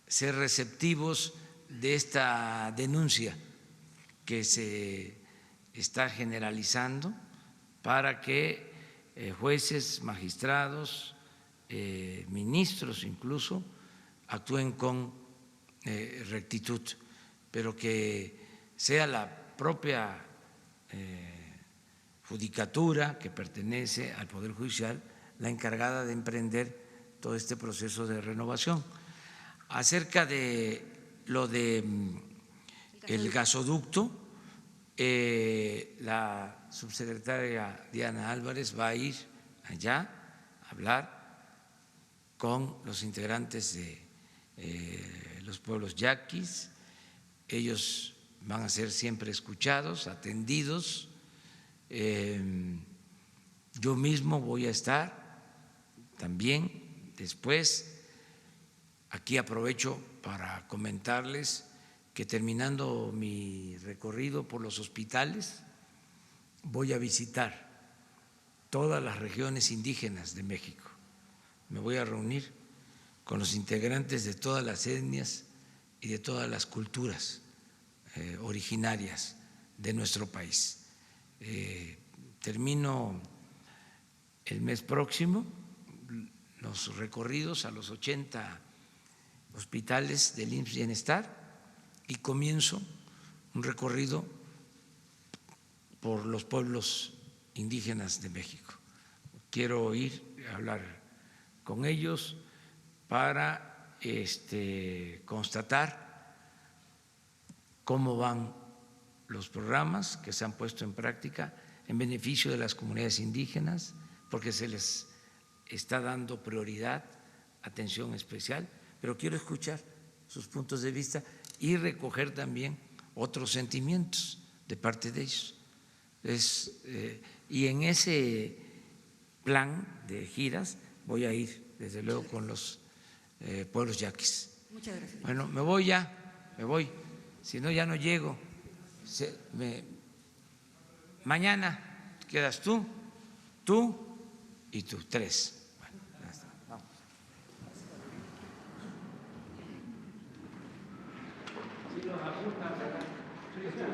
ser receptivos de esta denuncia que se está generalizando para que jueces, magistrados, ministros incluso actúen con rectitud, pero que sea la propia judicatura que pertenece al Poder Judicial la encargada de emprender todo este proceso de renovación. Acerca de lo de el gasoducto, la subsecretaria Diana Álvarez va a ir allá a hablar con los integrantes de los pueblos yaquis. Ellos van a ser siempre escuchados, atendidos. Yo mismo voy a estar también después. Aquí aprovecho para comentarles que terminando mi recorrido por los hospitales voy a visitar todas las regiones indígenas de México. Me voy a reunir con los integrantes de todas las etnias y de todas las culturas originarias de nuestro país. Termino el mes próximo los recorridos a los 80 hospitales del IMSS Bienestar y comienzo un recorrido por los pueblos indígenas de México. Quiero ir a hablar con ellos para constatar cómo van los programas que se han puesto en práctica en beneficio de las comunidades indígenas, porque se les está dando prioridad, atención especial, pero quiero escuchar sus puntos de vista y recoger también otros sentimientos de parte de ellos. Y en ese plan de giras voy a ir, desde luego, con los pueblos yaquis. Muchas gracias. Bueno, me voy ya, me voy, si no ya no llego. Mañana quedas tú y tú, 3. Bueno, ya está, vamos. Sí, los apuntan, ¿verdad? Sí, está.